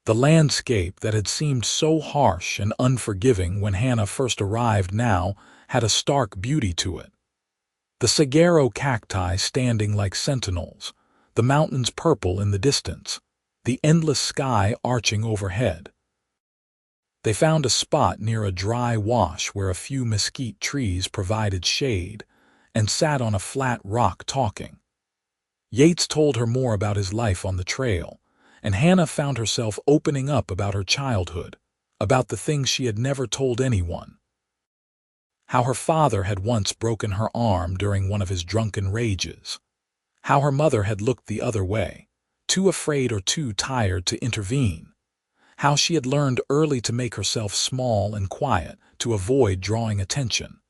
The landscape that had seemed so harsh and unforgiving when Hannah first arrived now had a stark beauty to it. The saguaro cacti standing like sentinels, the mountains purple in the distance, the endless sky arching overhead. They found a spot near a dry wash where a few mesquite trees provided shade, and sat on a flat rock talking. Yates told her more about his life on the trail, and Hannah found herself opening up about her childhood, about the things she had never told anyone. How her father had once broken her arm during one of his drunken rages. How her mother had looked the other way, too afraid or too tired to intervene. How she had learned early to make herself small and quiet to avoid drawing attention.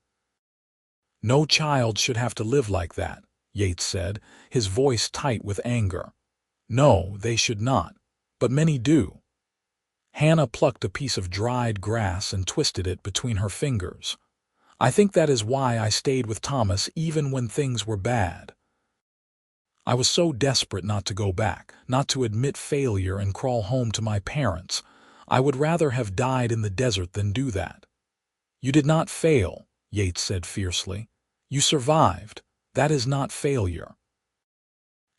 "No child should have to live like that," Yates said, his voice tight with anger. "No, they should not, but many do." Hannah plucked a piece of dried grass and twisted it between her fingers. "I think that is why I stayed with Thomas even when things were bad. I was so desperate not to go back, not to admit failure and crawl home to my parents. I would rather have died in the desert than do that." "You did not fail," Yates said fiercely. "You survived. That is not failure."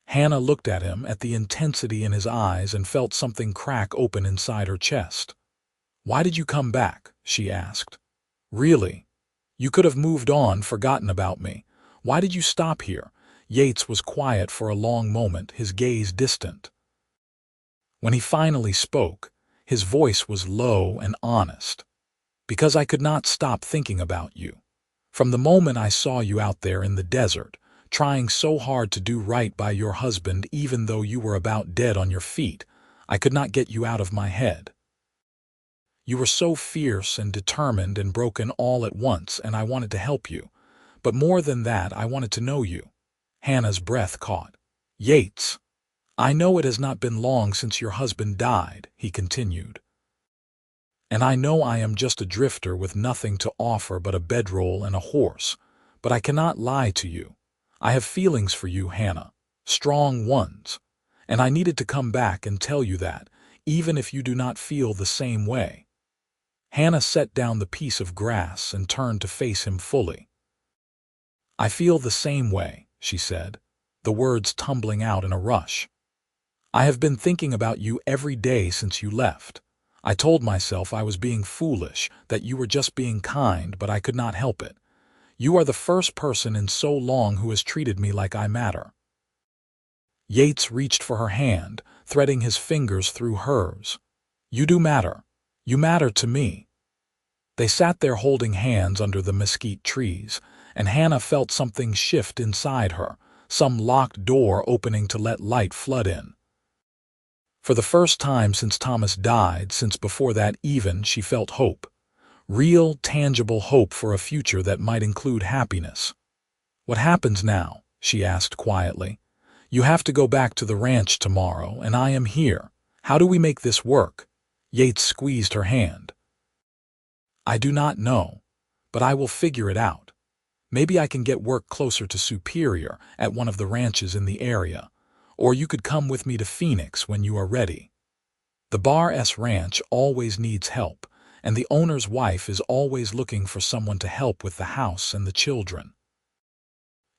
Hannah looked at him, at the intensity in his eyes, and felt something crack open inside her chest. "Why did you come back?" she asked. "Really? You could have moved on, forgotten about me. Why did you stop here?" Yates was quiet for a long moment, his gaze distant. When he finally spoke, his voice was low and honest. "Because I could not stop thinking about you. From the moment I saw you out there in the desert, trying so hard to do right by your husband even though you were about dead on your feet, I could not get you out of my head. You were so fierce and determined and broken all at once, and I wanted to help you. But more than that, I wanted to know you." Hannah's breath caught. "Yates, I know it has not been long since your husband died," he continued. "And I know I am just a drifter with nothing to offer but a bedroll and a horse, but I cannot lie to you. I have feelings for you, Hannah, strong ones, and I needed to come back and tell you that, even if you do not feel the same way." Hannah set down the piece of grass and turned to face him fully. "I feel the same way," she said, the words tumbling out in a rush. "I have been thinking about you every day since you left. I told myself I was being foolish, that you were just being kind, but I could not help it. You are the first person in so long who has treated me like I matter." Yates reached for her hand, threading his fingers through hers. "You do matter. You matter to me." They sat there holding hands under the mesquite trees, and Hannah felt something shift inside her, some locked door opening to let light flood in. For the first time since Thomas died, since before that even, she felt hope. Real, tangible hope for a future that might include happiness. "What happens now?" she asked quietly. "You have to go back to the ranch tomorrow, and I am here. How do we make this work?" Yates squeezed her hand. "I do not know, but I will figure it out. Maybe I can get work closer to Superior at one of the ranches in the area, or you could come with me to Phoenix when you are ready. The Bar S Ranch always needs help, and the owner's wife is always looking for someone to help with the house and the children.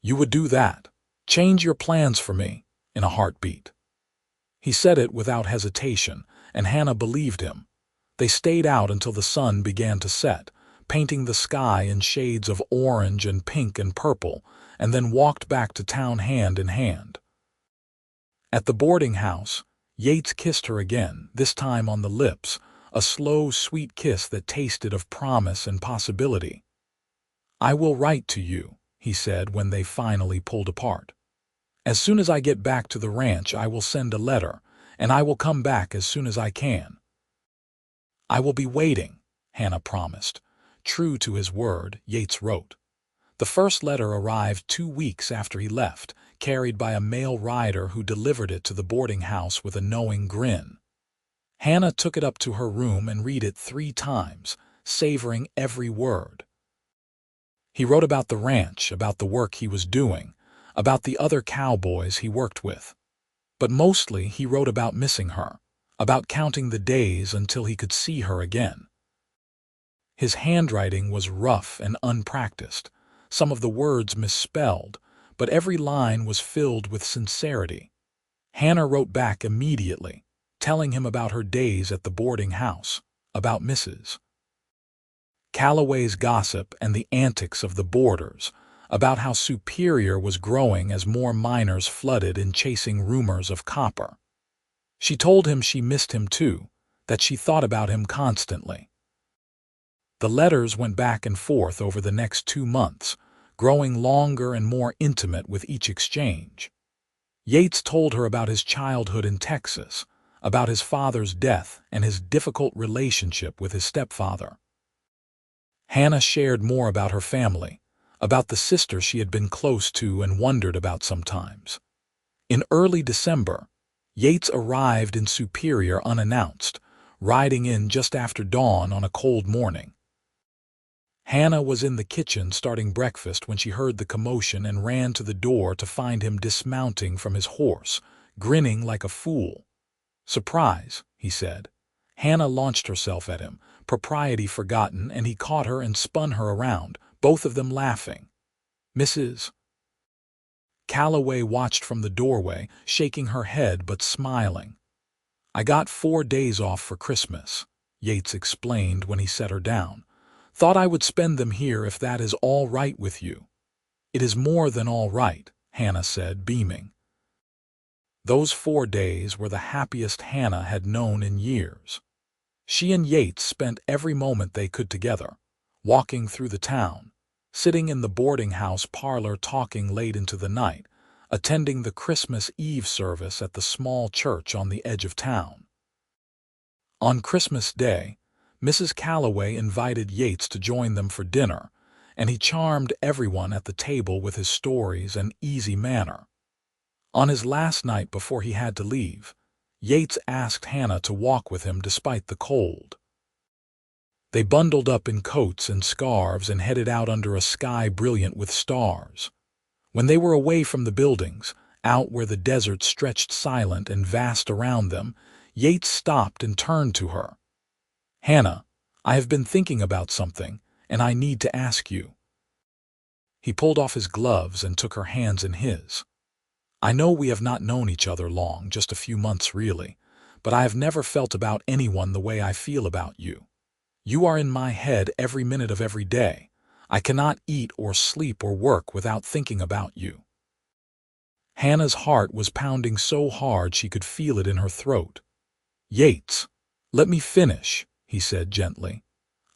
You would do that. Change your plans for me," in a heartbeat. He said it without hesitation, and Hannah believed him. They stayed out until the sun began to set, painting the sky in shades of orange and pink and purple, and then walked back to town hand in hand. At the boarding house, Yates kissed her again, this time on the lips, a slow, sweet kiss that tasted of promise and possibility. "I will write to you," he said when they finally pulled apart. "As soon as I get back to the ranch, I will send a letter, and I will come back as soon as I can." "I will be waiting," Hannah promised. True to his word, Yates wrote. The first letter arrived 2 weeks after he left, carried by a male rider who delivered it to the boarding house with a knowing grin. Hannah took it up to her room and read it 3 times, savoring every word. He wrote about the ranch, about the work he was doing, about the other cowboys he worked with. But mostly he wrote about missing her, about counting the days until he could see her again. His handwriting was rough and unpracticed, some of the words misspelled, but every line was filled with sincerity. Hannah wrote back immediately, telling him about her days at the boarding house, about Mrs. Calloway's gossip and the antics of the boarders, about how Superior was growing as more miners flooded in chasing rumors of copper. She told him she missed him too, that she thought about him constantly. The letters went back and forth over the next 2 months, growing longer and more intimate with each exchange. Yates told her about his childhood in Texas, about his father's death and his difficult relationship with his stepfather. Hannah shared more about her family, about the sister she had been close to and wondered about sometimes. In early December, Yates arrived in Superior unannounced, riding in just after dawn on a cold morning. Hannah was in the kitchen starting breakfast when she heard the commotion and ran to the door to find him dismounting from his horse, grinning like a fool. "Surprise," he said. Hannah launched herself at him, propriety forgotten, and he caught her and spun her around, both of them laughing. Mrs. Calloway watched from the doorway, shaking her head but smiling. "I got 4 days off for Christmas," Yates explained when he set her down. "Thought I would spend them here if that is all right with you." "It is more than all right," Hannah said, beaming. Those 4 days were the happiest Hannah had known in years. She and Yates spent every moment they could together, walking through the town, sitting in the boarding house parlor talking late into the night, attending the Christmas Eve service at the small church on the edge of town. On Christmas Day, Mrs. Calloway invited Yates to join them for dinner, and he charmed everyone at the table with his stories and easy manner. On his last night before he had to leave, Yates asked Hannah to walk with him despite the cold. They bundled up in coats and scarves and headed out under a sky brilliant with stars. When they were away from the buildings, out where the desert stretched silent and vast around them, Yates stopped and turned to her. "Hannah, I have been thinking about something, and I need to ask you." He pulled off his gloves and took her hands in his. "I know we have not known each other long, just a few months really, but I have never felt about anyone the way I feel about you. You are in my head every minute of every day. I cannot eat or sleep or work without thinking about you." Hannah's heart was pounding so hard she could feel it in her throat. "Yates, let me finish," he said gently.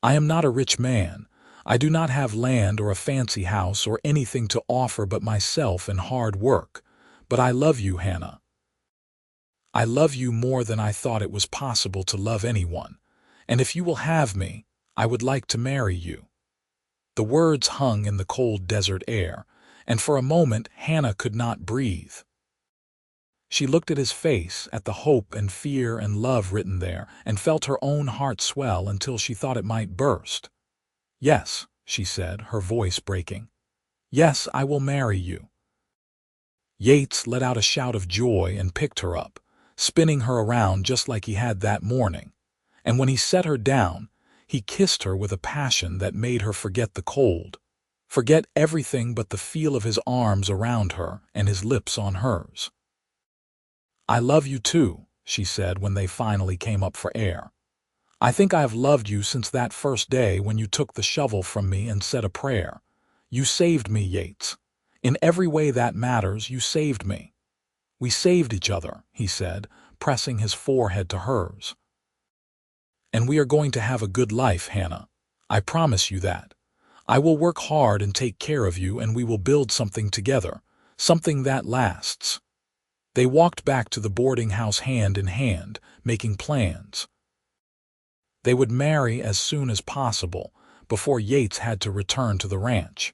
"I am not a rich man. I do not have land or a fancy house or anything to offer but myself and hard work. But I love you, Hannah. I love you more than I thought it was possible to love anyone, and if you will have me, I would like to marry you." The words hung in the cold desert air, and for a moment Hannah could not breathe. She looked at his face, at the hope and fear and love written there, and felt her own heart swell until she thought it might burst. "Yes," she said, her voice breaking. "Yes, I will marry you." Yates let out a shout of joy and picked her up, spinning her around just like he had that morning, and when he set her down, he kissed her with a passion that made her forget the cold, forget everything but the feel of his arms around her and his lips on hers. "I love you too," she said when they finally came up for air. "I think I have loved you since that first day when you took the shovel from me and said a prayer. You saved me, Yates. In every way that matters, you saved me." "We saved each other," he said, pressing his forehead to hers. "And we are going to have a good life, Hannah. I promise you that. I will work hard and take care of you, and we will build something together, something that lasts." They walked back to the boarding house hand in hand, making plans. They would marry as soon as possible, before Yates had to return to the ranch.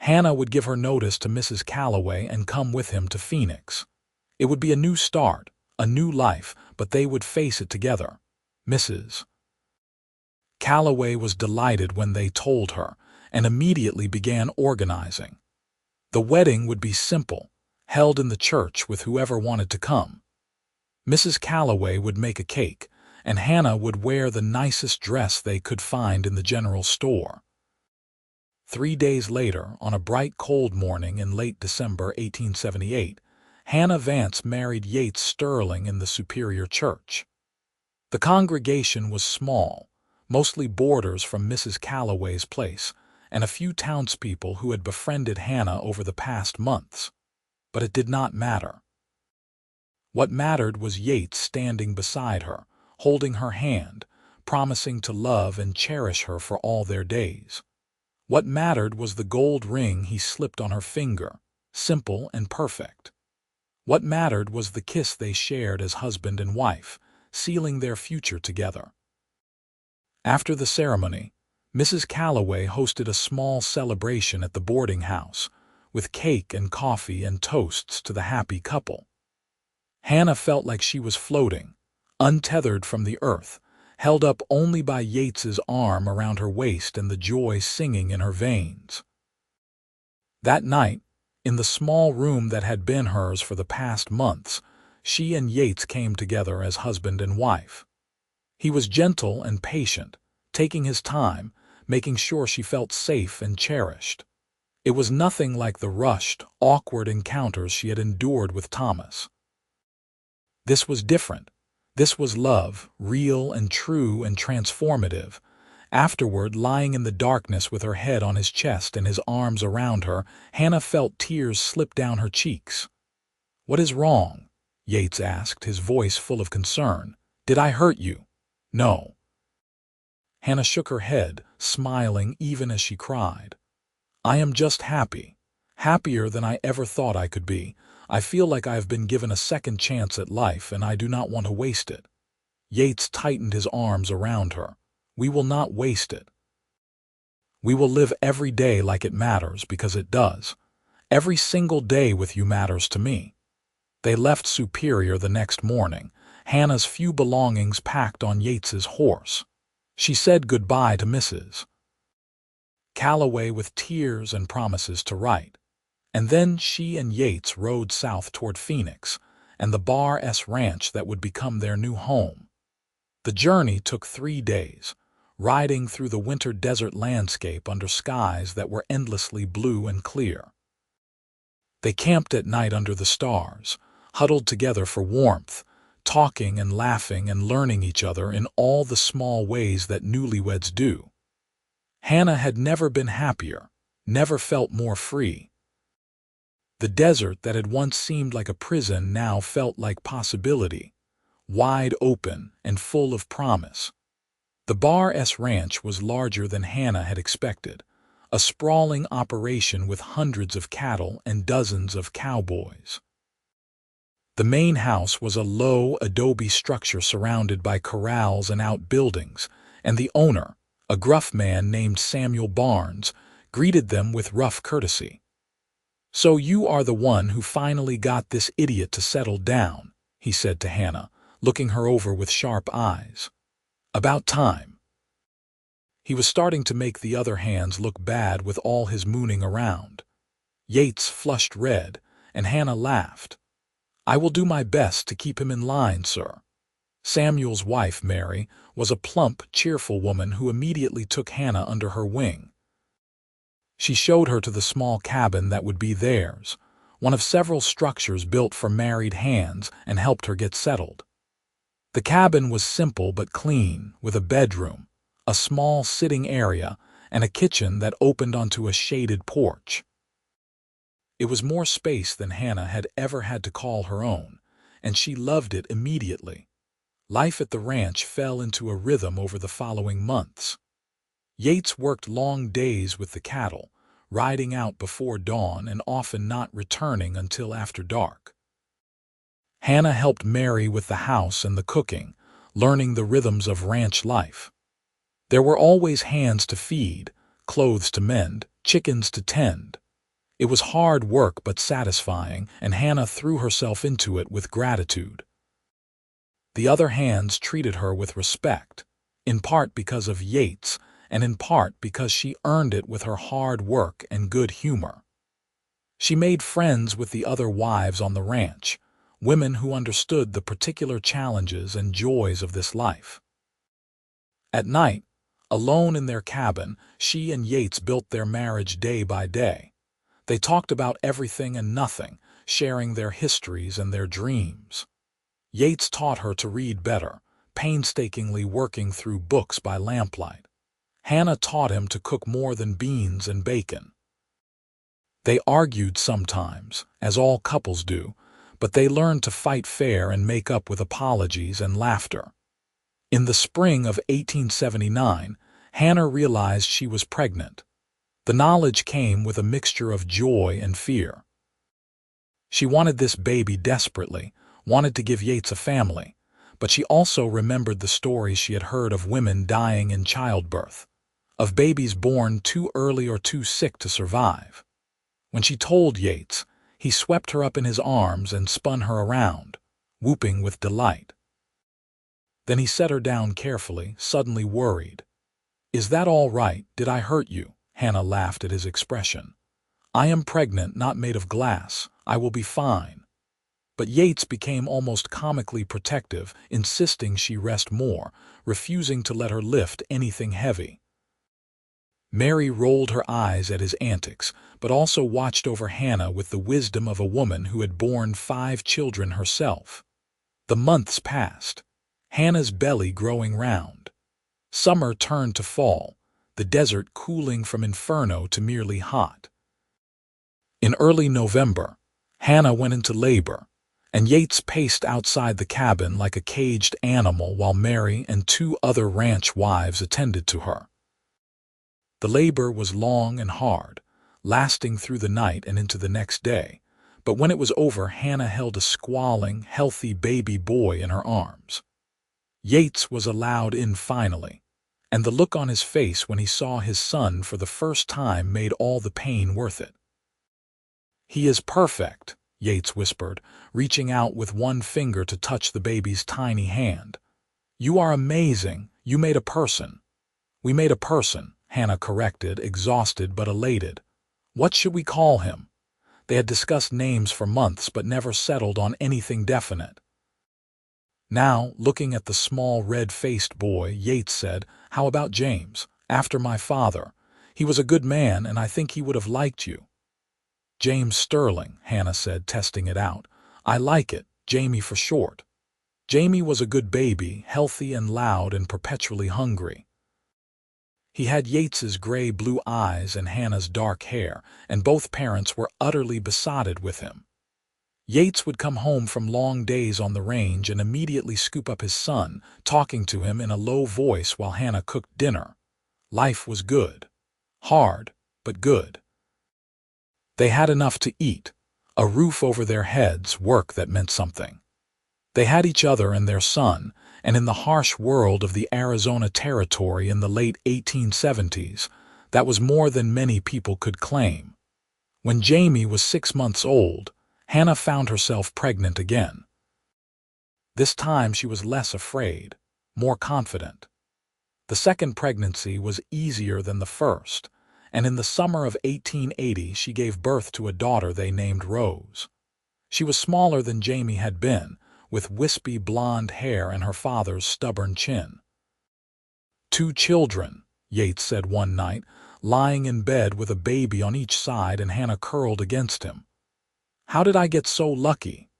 Hannah would give her notice to Mrs. Calloway and come with him to Phoenix. It would be a new start, a new life, but they would face it together. Mrs. Calloway was delighted when they told her, and immediately began organizing. The wedding would be simple, held in the church with whoever wanted to come. Mrs. Calloway would make a cake, and Hannah would wear the nicest dress they could find in the general store. 3 days later, on a bright cold morning in late December 1878, Hannah Vance married Yates Sterling in the Superior Church. The congregation was small, mostly boarders from Mrs. Calloway's place, and a few townspeople who had befriended Hannah over the past months. But it did not matter. What mattered was Yates standing beside her, holding her hand, promising to love and cherish her for all their days. What mattered was the gold ring he slipped on her finger, simple and perfect. What mattered was the kiss they shared as husband and wife, sealing their future together. After the ceremony, Mrs. Calloway hosted a small celebration at the boarding house, with cake and coffee and toasts to the happy couple. Hannah felt like she was floating, untethered from the earth, held up only by Yates's arm around her waist and the joy singing in her veins. That night, in the small room that had been hers for the past months, she and Yates came together as husband and wife. He was gentle and patient, taking his time, making sure she felt safe and cherished. It was nothing like the rushed, awkward encounters she had endured with Thomas. This was different. This was love, real and true and transformative. Afterward, lying in the darkness with her head on his chest and his arms around her, Hannah felt tears slip down her cheeks. "What is wrong?" Yates asked, his voice full of concern. "Did I hurt you?" "No." Hannah shook her head, smiling even as she cried. "I am just happy. Happier than I ever thought I could be. I feel like I have been given a second chance at life and I do not want to waste it." Yates tightened his arms around her. "We will not waste it. We will live every day like it matters because it does. Every single day with you matters to me." They left Superior the next morning, Hannah's few belongings packed on Yates's horse. She said goodbye to Mrs. Calloway with tears and promises to write. And then she and Yates rode south toward Phoenix and the Bar S ranch that would become their new home. The journey took 3 days, riding through the winter desert landscape under skies that were endlessly blue and clear. They camped at night under the stars, huddled together for warmth, talking and laughing and learning each other in all the small ways that newlyweds do. Hannah had never been happier, never felt more free. The desert that had once seemed like a prison now felt like possibility, wide open and full of promise. The Bar S ranch was larger than Hannah had expected, a sprawling operation with hundreds of cattle and dozens of cowboys. The main house was a low adobe structure surrounded by corrals and outbuildings, and the owner, a gruff man named Samuel Barnes, greeted them with rough courtesy. "So you are the one who finally got this idiot to settle down," he said to Hannah, looking her over with sharp eyes. "About time." He was starting to make the other hands look bad with all his mooning around. Yates flushed red, and Hannah laughed. "I will do my best to keep him in line, sir." Samuel's wife, Mary, was a plump, cheerful woman who immediately took Hannah under her wing. She showed her to the small cabin that would be theirs, one of several structures built for married hands, and helped her get settled. The cabin was simple but clean, with a bedroom, a small sitting area, and a kitchen that opened onto a shaded porch. It was more space than Hannah had ever had to call her own, and she loved it immediately. Life at the ranch fell into a rhythm over the following months. Yates worked long days with the cattle, riding out before dawn and often not returning until after dark. Hannah helped Mary with the house and the cooking, learning the rhythms of ranch life. There were always hands to feed, clothes to mend, chickens to tend. It was hard work but satisfying, and Hannah threw herself into it with gratitude. The other hands treated her with respect, in part because of Yates, and in part because she earned it with her hard work and good humor. She made friends with the other wives on the ranch, women who understood the particular challenges and joys of this life. At night, alone in their cabin, she and Yates built their marriage day by day. They talked about everything and nothing, sharing their histories and their dreams. Yates taught her to read better, painstakingly working through books by lamplight. Hannah taught him to cook more than beans and bacon. They argued sometimes, as all couples do, but they learned to fight fair and make up with apologies and laughter. In the spring of 1879, Hannah realized she was pregnant. The knowledge came with a mixture of joy and fear. She wanted this baby desperately, wanted to give Yates a family, but she also remembered the stories she had heard of women dying in childbirth, of babies born too early or too sick to survive. When she told Yates, he swept her up in his arms and spun her around, whooping with delight. Then he set her down carefully, suddenly worried. "Is that all right? Did I hurt you?" Hannah laughed at his expression. "I am pregnant, not made of glass. I will be fine." But Yates became almost comically protective, insisting she rest more, refusing to let her lift anything heavy. Mary rolled her eyes at his antics, but also watched over Hannah with the wisdom of a woman who had borne 5 children herself. The months passed, Hannah's belly growing round. Summer turned to fall, the desert cooling from inferno to merely hot. In early November, Hannah went into labor, and Yates paced outside the cabin like a caged animal while Mary and 2 other ranch wives attended to her. The labor was long and hard, lasting through the night and into the next day, but when it was over, Hannah held a squalling, healthy baby boy in her arms. Yates was allowed in finally, and the look on his face when he saw his son for the first time made all the pain worth it. "He is perfect," Yates whispered, reaching out with one finger to touch the baby's tiny hand. "You are amazing. You made a person." "We made a person," Hannah corrected, exhausted but elated. "What should we call him?" They had discussed names for months but never settled on anything definite. Now, looking at the small red-faced boy, Yates said, "How about James, after my father? He was a good man, and I think he would have liked you." "James Sterling," Hannah said, testing it out. "I like it, Jamie for short." Jamie was a good baby, healthy and loud and perpetually hungry. He had Yates's gray-blue eyes and Hannah's dark hair, and both parents were utterly besotted with him. Yates would come home from long days on the range and immediately scoop up his son, talking to him in a low voice while Hannah cooked dinner. Life was good. Hard, but good. They had enough to eat, a roof over their heads, work that meant something. They had each other and their son, and in the harsh world of the Arizona Territory in the late 1870s, that was more than many people could claim. When Jamie was 6 months old, Hannah found herself pregnant again. This time she was less afraid, more confident. The second pregnancy was easier than the first, and in the summer of 1880 she gave birth to a daughter they named Rose. She was smaller than Jamie had been, with wispy blonde hair and her father's stubborn chin. "2 children," Yates said one night, lying in bed with a baby on each side and Hannah curled against him. "How did I get so lucky?"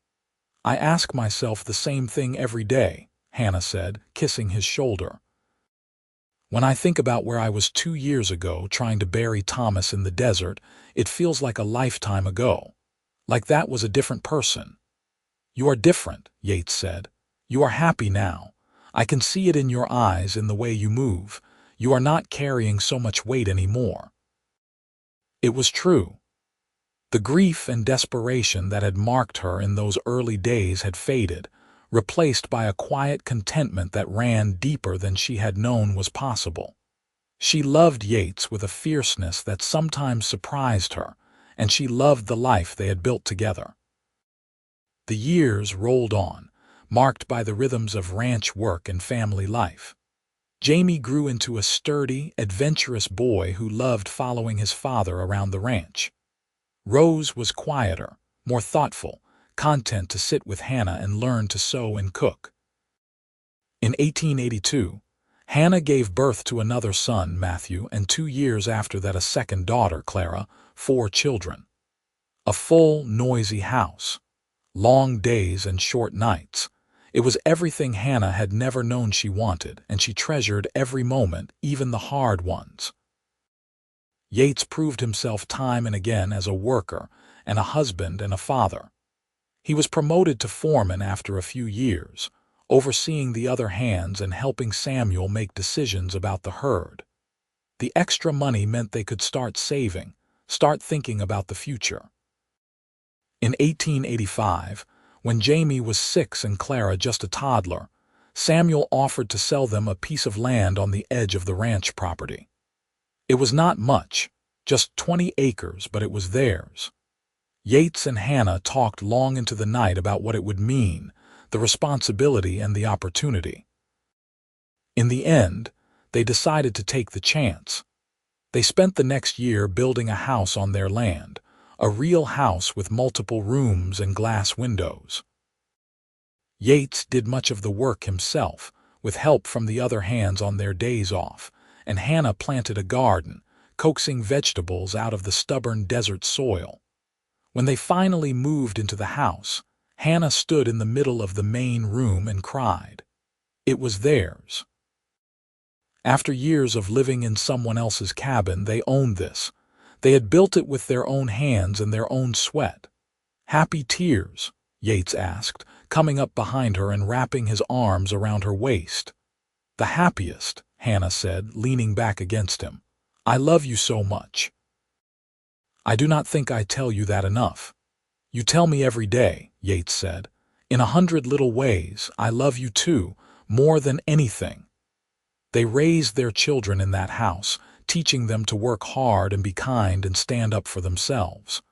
"I ask myself the same thing every day," Hannah said, kissing his shoulder. "When I think about where I was 2 years ago trying to bury Thomas in the desert, it feels like a lifetime ago. Like that was a different person." "You are different," Yates said. "You are happy now. I can see it in your eyes, in the way you move. You are not carrying so much weight anymore." It was true. The grief and desperation that had marked her in those early days had faded, replaced by a quiet contentment that ran deeper than she had known was possible. She loved Yates with a fierceness that sometimes surprised her, and she loved the life they had built together. The years rolled on, marked by the rhythms of ranch work and family life. Jamie grew into a sturdy, adventurous boy who loved following his father around the ranch. Rose was quieter, more thoughtful, content to sit with Hannah and learn to sew and cook. In 1882, Hannah gave birth to another son, Matthew, and 2 years after that a second daughter, Clara, 4 children. A full, noisy house. Long days and short nights. It was everything Hannah had never known she wanted, and she treasured every moment, even the hard ones. Yates proved himself time and again as a worker and a husband and a father. He was promoted to foreman after a few years, overseeing the other hands and helping Samuel make decisions about the herd. The extra money meant they could start saving, start thinking about the future. In 1885, when Jamie was 6 and Clara just a toddler, Samuel offered to sell them a piece of land on the edge of the ranch property. It was not much, just 20 acres, but it was theirs. Yates and Hannah talked long into the night about what it would mean, the responsibility and the opportunity. In the end, they decided to take the chance. They spent the next year building a house on their land, a real house with multiple rooms and glass windows. Yates did much of the work himself, with help from the other hands on their days off, and Hannah planted a garden, coaxing vegetables out of the stubborn desert soil. When they finally moved into the house, Hannah stood in the middle of the main room and cried. It was theirs. After years of living in someone else's cabin, they owned this. They had built it with their own hands and their own sweat. Happy tears? Yates asked, coming up behind her and wrapping his arms around her waist. The happiest, Hannah said, leaning back against him. I love you so much. I do not think I tell you that enough. You tell me every day, Yates said. In 100 little ways, I love you too, more than anything. They raised their children in that house, teaching them to work hard and be kind and stand up for themselves.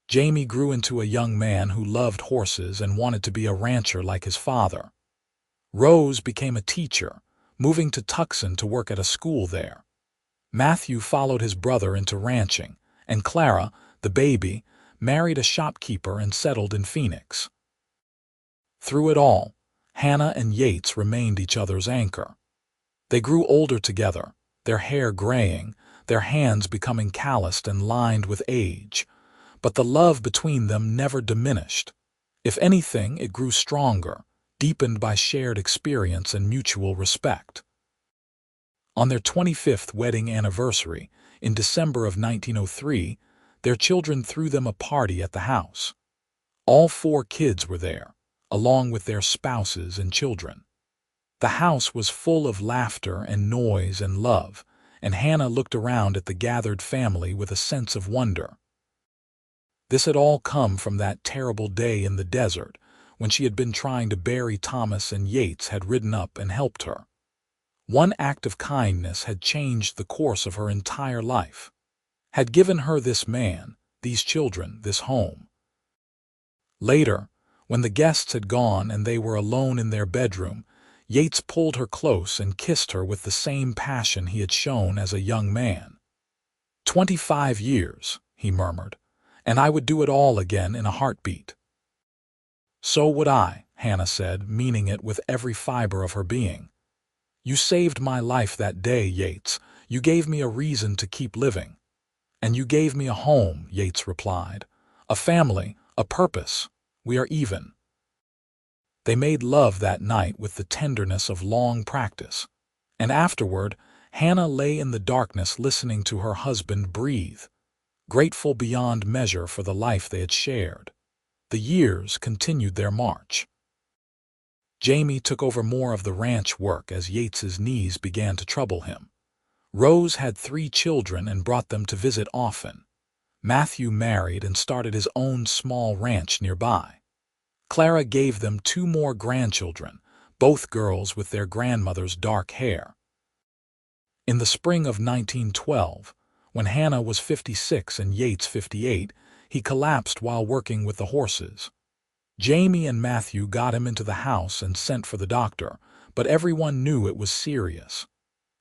Jamie grew into a young man who loved horses and wanted to be a rancher like his father. Rose became a teacher, moving to Tucson to work at a school there. Matthew followed his brother into ranching, and Clara, the baby, married a shopkeeper and settled in Phoenix. Through it all, Hannah and Yates remained each other's anchor. They grew older together, their hair graying, their hands becoming calloused and lined with age. But the love between them never diminished. If anything, it grew stronger, deepened by shared experience and mutual respect. On their 25th wedding anniversary, in December of 1903, their children threw them a party at the house. All 4 kids were there, along with their spouses and children. The house was full of laughter and noise and love, and Hannah looked around at the gathered family with a sense of wonder. This had all come from that terrible day in the desert when she had been trying to bury Thomas and Yates had ridden up and helped her. One act of kindness had changed the course of her entire life, had given her this man, these children, this home. Later, when the guests had gone and they were alone in their bedroom, Yates pulled her close and kissed her with the same passion he had shown as a young man. 25 years, he murmured, and I would do it all again in a heartbeat. So would I, Hannah said, meaning it with every fiber of her being. You saved my life that day, Yates. You gave me a reason to keep living. And you gave me a home, Yates replied. A family, a purpose. We are even. They made love that night with the tenderness of long practice. And afterward, Hannah lay in the darkness listening to her husband breathe, grateful beyond measure for the life they had shared. The years continued their march. Jamie took over more of the ranch work as Yates's knees began to trouble him. Rose had 3 children and brought them to visit often. Matthew married and started his own small ranch nearby. Clara gave them 2 more grandchildren, both girls with their grandmother's dark hair. In the spring of 1912, when Hannah was 56 and Yates 58, he collapsed while working with the horses. Jamie and Matthew got him into the house and sent for the doctor, but everyone knew it was serious.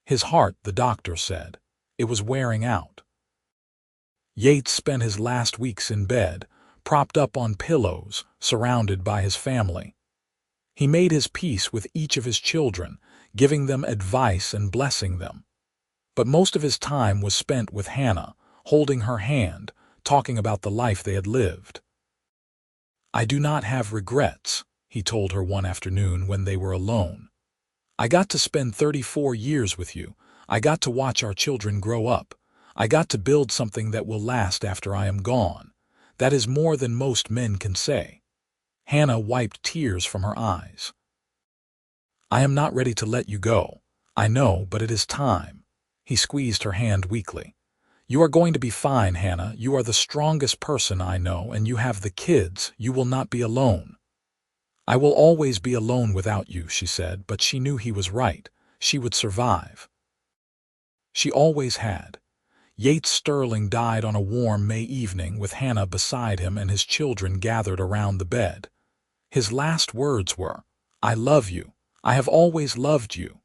His heart, the doctor said. It was wearing out. Yates spent his last weeks in bed, propped up on pillows, surrounded by his family. He made his peace with each of his children, giving them advice and blessing them. But most of his time was spent with Hannah, holding her hand, talking about the life they had lived. I do not have regrets, he he told her one afternoon when they were alone. "I got to spend 34 years with you. I got to watch our children grow up. I got to build something that will last after I am gone. That is more than most men can say." Hannah wiped tears from her eyes. "I am not ready to let you go. I know, but it is time." He squeezed her hand weakly. "You are going to be fine, Hannah. You are the strongest person I know, and you have the kids. You will not be alone." "I will always be alone without you," she said, but she knew he was right. She would survive. She always had. Yates Sterling died on a warm May evening with Hannah beside him and his children gathered around the bed. His last words were, "I love you. I have always loved you."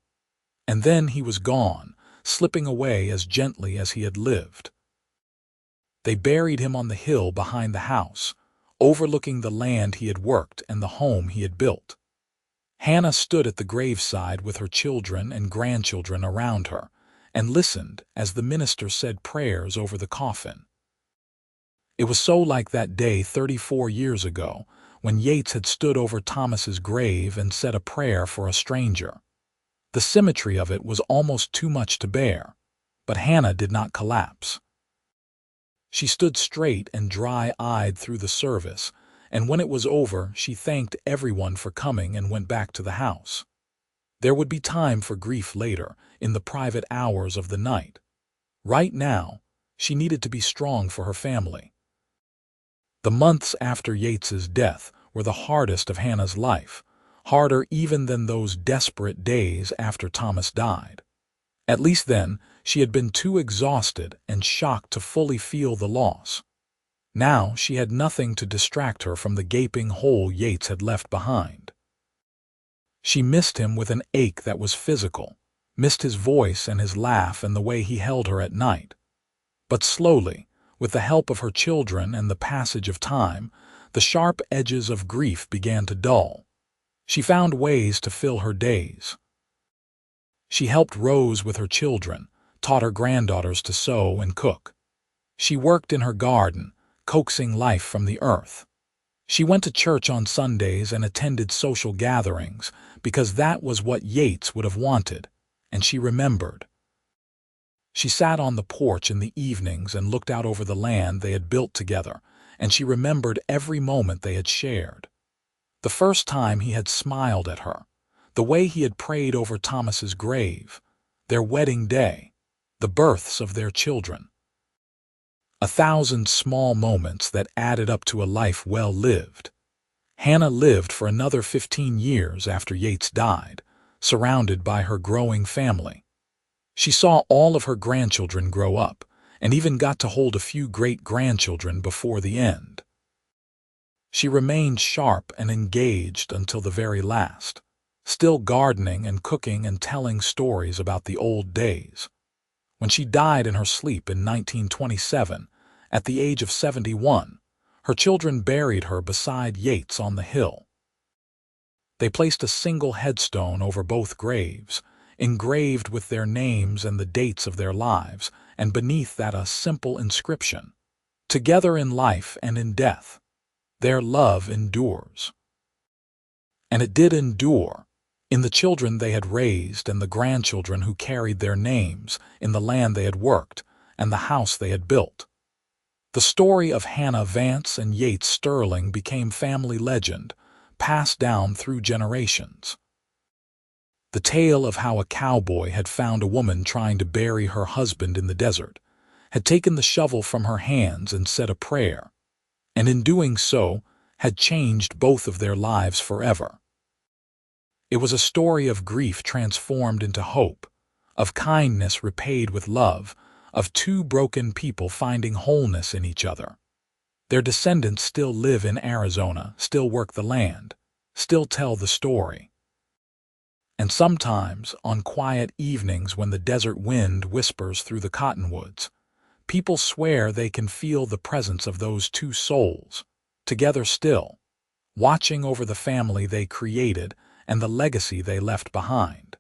And then he was gone, slipping away as gently as he had lived. They buried him on the hill behind the house, overlooking the land he had worked and the home he had built. Hannah stood at the graveside with her children and grandchildren around her, and listened as the minister said prayers over the coffin. It was so like that day 34 years ago, when Yates had stood over Thomas's grave and said a prayer for a stranger. The symmetry of it was almost too much to bear, but Hannah did not collapse. She stood straight and dry-eyed through the service, and when it was over, she thanked everyone for coming and went back to the house. There would be time for grief later, in the private hours of the night. Right now, she needed to be strong for her family. The months after Yates's death were the hardest of Hannah's life, harder even than those desperate days after Thomas died. At least then, she had been too exhausted and shocked to fully feel the loss. Now she had nothing to distract her from the gaping hole Yates had left behind. She missed him with an ache that was physical, missed his voice and his laugh and the way he held her at night. But slowly, with the help of her children and the passage of time, the sharp edges of grief began to dull. She found ways to fill her days. She helped Rose with her children, taught her granddaughters to sew and cook. She worked in her garden, coaxing life from the earth. She went to church on Sundays and attended social gatherings because that was what Yates would have wanted, and she remembered. She sat on the porch in the evenings and looked out over the land they had built together, and she remembered every moment they had shared. The first time he had smiled at her, the way he had prayed over Thomas's grave, their wedding day, the births of their children. 1,000 small moments that added up to a life well lived. Hannah lived for another 15 years after Yates died, surrounded by her growing family. She saw all of her grandchildren grow up, and even got to hold a few great-grandchildren before the end. She remained sharp and engaged until the very last, still gardening and cooking and telling stories about the old days. When she died in her sleep in 1927, at the age of 71, her children buried her beside Yates on the hill. They placed a single headstone over both graves, engraved with their names and the dates of their lives, and beneath that a simple inscription: "Together in life and in death, their love endures." And it did endure, in the children they had raised and the grandchildren who carried their names, in the land they had worked, and the house they had built. The story of Hannah Vance and Yates Sterling became family legend, passed down through generations. The tale of how a cowboy had found a woman trying to bury her husband in the desert, had taken the shovel from her hands and said a prayer, and in doing so, had changed both of their lives forever. It was a story of grief transformed into hope, of kindness repaid with love, of two broken people finding wholeness in each other. Their descendants still live in Arizona, still work the land, still tell the story. And sometimes, on quiet evenings when the desert wind whispers through the cottonwoods, people swear they can feel the presence of those two souls, together still, watching over the family they created and the legacy they left behind.